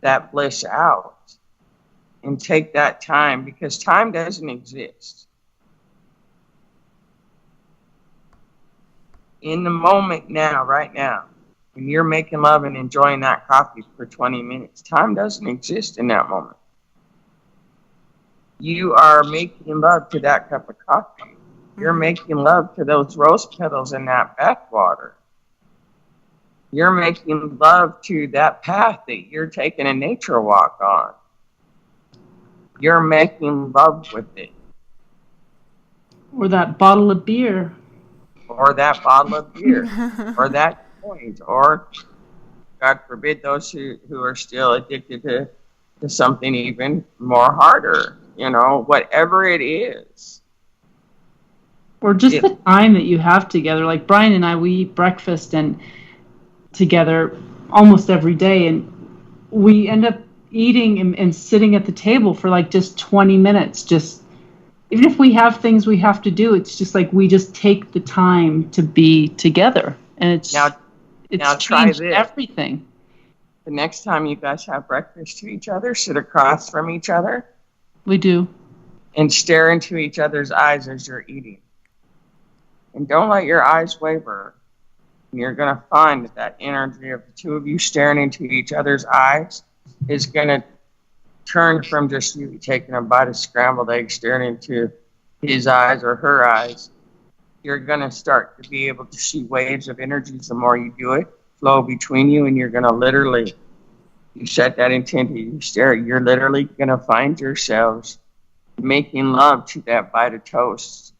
that bliss out and take that time, because time doesn't exist. In the moment now, right now, when you're making love and enjoying that coffee for 20 minutes, time doesn't exist in that moment. You are making love to that cup of coffee. You're making love to those rose petals in that bath water. You're making love to that path that you're taking a nature walk on. You're making love with it. Or that bottle of beer. Or that bottle of beer. Or that point. Or, God forbid, those who are still addicted to something even more harder. Whatever it is. Or just the time that you have together. Like Brian and I, we eat breakfast and together almost every day, and we end up eating and sitting at the table for like just 20 minutes. Just even if we have things we have to do, it's just like we just take the time to be together, and it's changed everything. The next time you guys have breakfast to each other, sit across from each other. We do. And stare into each other's eyes as you're eating. And don't let your eyes waver. And you're going to find that energy of the two of you staring into each other's eyes is going to turn from just you taking a bite of scrambled egg staring into his eyes or her eyes. You're going to start to be able to see waves of energies the more you do it flow between you, and you're going to literally, you set that intent, you stare, you're literally going to find yourselves making love to that bite of toast.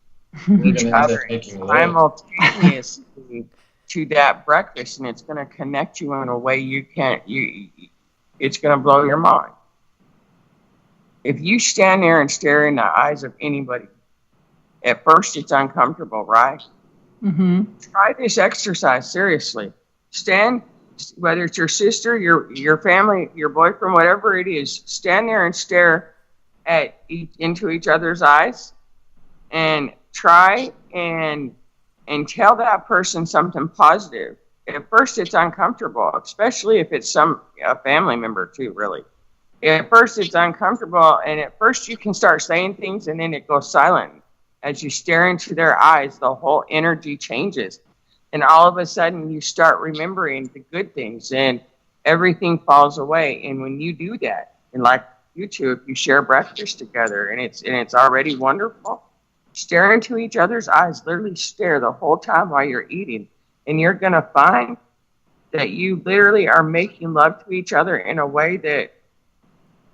Each other simultaneously to that breakfast, and it's going to connect you in a way it's going to blow your mind. If you stand there and stare in the eyes of anybody, at first it's uncomfortable, right? Mm-hmm. Try this exercise seriously. Stand, whether it's your sister, your family, your boyfriend, whatever it is, stand there and stare into each other's eyes, and try and tell that person something positive. At first it's uncomfortable, especially if it's a family member too, really. At first it's uncomfortable, and at first you can start saying things, and then it goes silent. As you stare into their eyes, the whole energy changes. And all of a sudden you start remembering the good things, and everything falls away. And when you do that, and like you two, if you share breakfast together and it's already wonderful, stare into each other's eyes, literally stare the whole time while you're eating. And you're going to find that you literally are making love to each other in a way that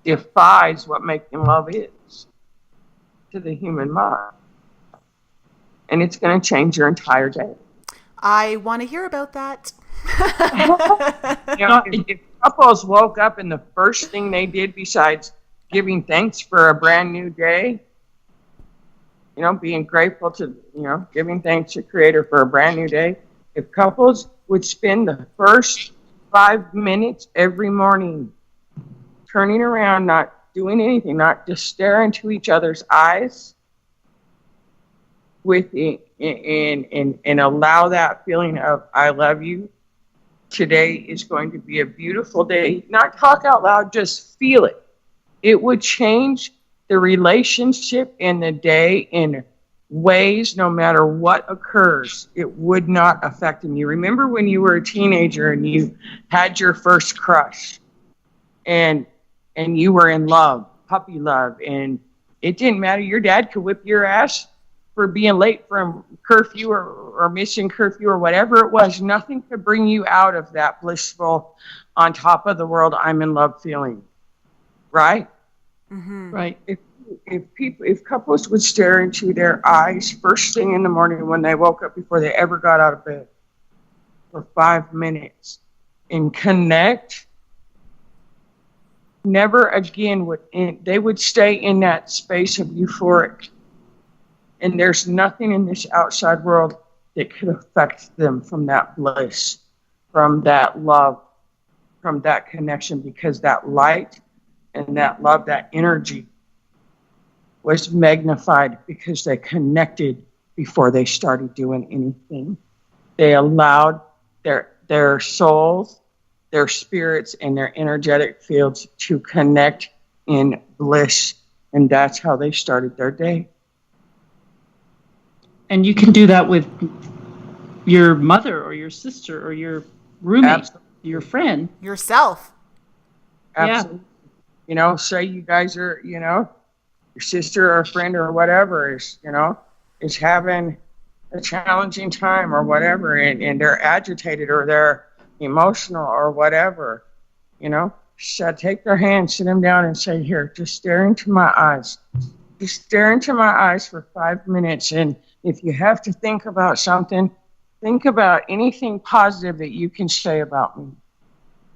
defies what making love is to the human mind. And it's going to change your entire day. I want to hear about that. If couples woke up and the first thing they did besides giving thanks for a brand new day, being grateful to, giving thanks to Creator for a brand new day, if couples would spend the first 5 minutes every morning turning around, not doing anything, not just staring into each other's eyes, and allow that feeling of I love you. Today is going to be a beautiful day. Not talk out loud, just feel it. It would change the relationship in the day in ways, no matter what occurs, it would not affect them. You remember when you were a teenager and you had your first crush and you were in love, puppy love, and it didn't matter. Your dad could whip your ass for being late from curfew or missing curfew or whatever it was. Nothing could bring you out of that blissful, on top of the world, I'm in love feeling. Right? Mm-hmm. Right. If couples would stare into their eyes first thing in the morning when they woke up before they ever got out of bed for 5 minutes and connect, never again they would stay in that space of euphoric. And there's nothing in this outside world that could affect them from that bliss, from that love, from that connection, because that light and that love, that energy was magnified because they connected before they started doing anything. They allowed their souls, their spirits, and their energetic fields to connect in bliss. And that's how they started their day. And you can do that with your mother or your sister or your roommate, Absolutely. your friend. Yourself. Absolutely. Yeah. Say you guys are, your sister or friend or whatever is having a challenging time or whatever, and they're agitated or they're emotional or whatever, so take their hand, sit them down and say, here, just stare into my eyes. Just stare into my eyes for 5 minutes. And if you have to think about something, think about anything positive that you can say about me.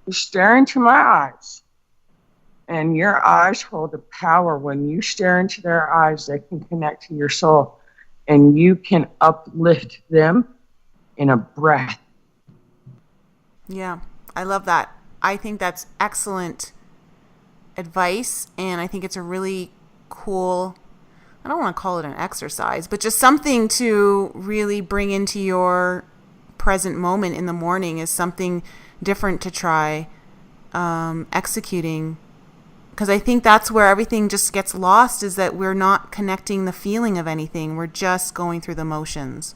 Just stare into my eyes. And your eyes hold the power. When you stare into their eyes, they can connect to your soul. And you can uplift them in a breath. Yeah, I love that. I think that's excellent advice. And I think it's a really cool, I don't want to call it an exercise, but just something to really bring into your present moment in the morning, is something different to try executing. Because I think that's where everything just gets lost, is that we're not connecting the feeling of anything. We're just going through the motions.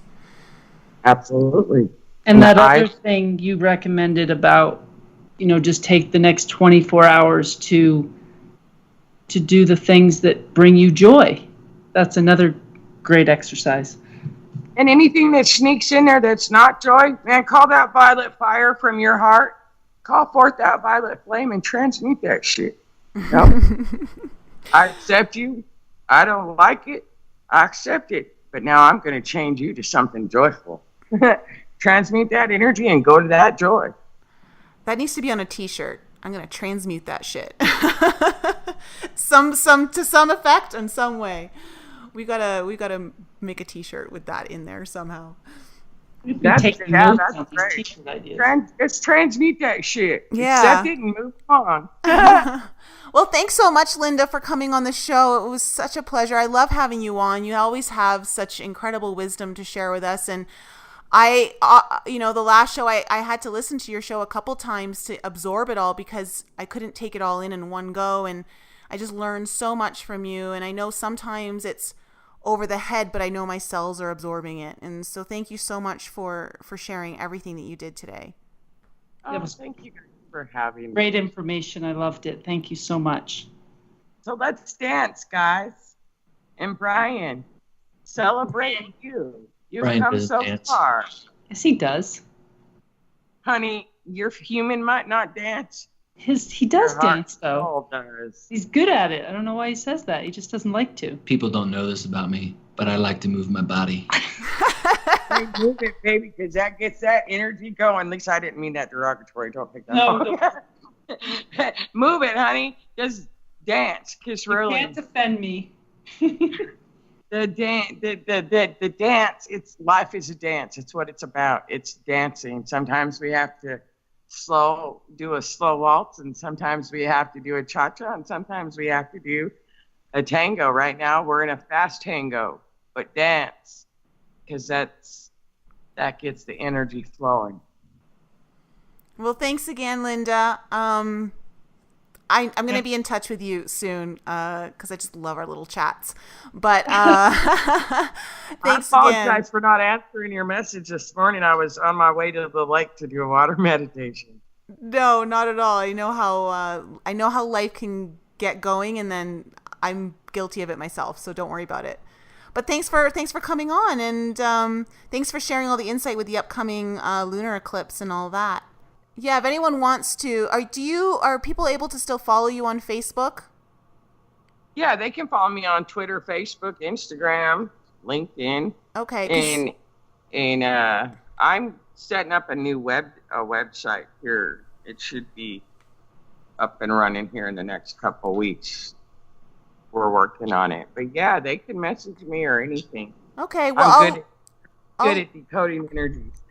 Absolutely. And that other thing you recommended about, just take the next 24 hours to do the things that bring you joy. That's another great exercise. And anything that sneaks in there that's not joy, man, call that violet fire from your heart. Call forth that violet flame and transmute that shit. I accept you. I don't like it. I accept it. But now I'm going to change you to something joyful. Transmute that energy and go to that joy. That needs to be on a t-shirt. I'm going to transmute that shit. To some effect in some way. We gotta make a t-shirt with that in there somehow. That's great. Let's transmute that shit. Yeah. Accept it and move on. Well, thanks so much, Linda, for coming on the show. It was such a pleasure. I love having you on. You always have such incredible wisdom to share with us. And I, the last show, I had to listen to your show a couple times to absorb it all, because I couldn't take it all in one go. And I just learned so much from you. And I know sometimes it's over the head, but I know my cells are absorbing it. And so thank you so much for sharing everything that you did today. Thank you for having me. Great information. I loved it. Thank you so much. So let's dance, guys. And Brian, celebrate you. You've Brian come doesn't so dance. far. Yes, he does. Honey, your human might not dance. He does Your heart dance, though. does. He's good at it. I don't know why he says that. He just doesn't like to. People don't know this about me, but I like to move my body. Hey, move it, baby, because that gets that energy going. At least I didn't mean that derogatory. Don't pick that up. No. Move it, honey. Just dance. Kiss You really. can't defend me. The dance. It's life is a dance. It's what it's about. It's dancing. Sometimes we have to do a slow waltz, and sometimes we have to do a cha-cha, and sometimes we have to do a tango. Right now we're in a fast tango, but dance, because that gets the energy flowing. Well, thanks again, Linda. I'm going to be in touch with you soon because I just love our little chats. But I thanks apologize again. for not answering your message this morning. I was on my way to the lake to do a water meditation. No, not at all. I know how life can get going, and then I'm guilty of it myself. So don't worry about it. But thanks for coming on, and thanks for sharing all the insight with the upcoming lunar eclipse and all that. Yeah, if anyone wants to, are people able to still follow you on Facebook? Yeah, they can follow me on Twitter, Facebook, Instagram, LinkedIn. Okay. And I'm setting up a new website here. It should be up and running here in the next couple of weeks. We're working on it. But yeah, they can message me or anything. Okay, well, I'm good at decoding energies.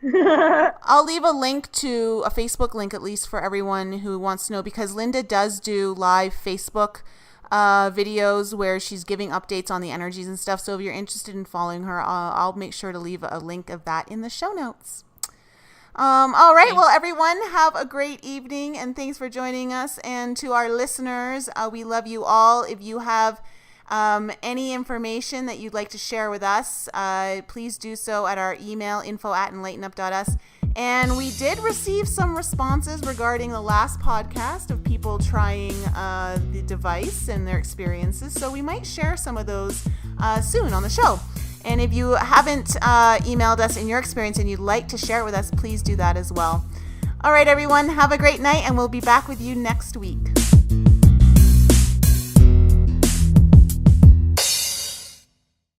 I'll leave a link to a Facebook link, at least for everyone who wants to know, because Linda does do live Facebook videos where she's giving updates on the energies and stuff. So if you're interested in following her, I'll make sure to leave a link of that in the show notes. All right. Well, everyone, have a great evening, and thanks for joining us. And to our listeners, we love you all. If you have any information that you'd like to share with us, please do so at our email, info@enlightenup.us. And we did receive some responses regarding the last podcast of people trying the device and their experiences. So we might share some of those soon on the show. And if you haven't emailed us in your experience and you'd like to share it with us, please do that as well. All right, everyone, have a great night, and we'll be back with you next week.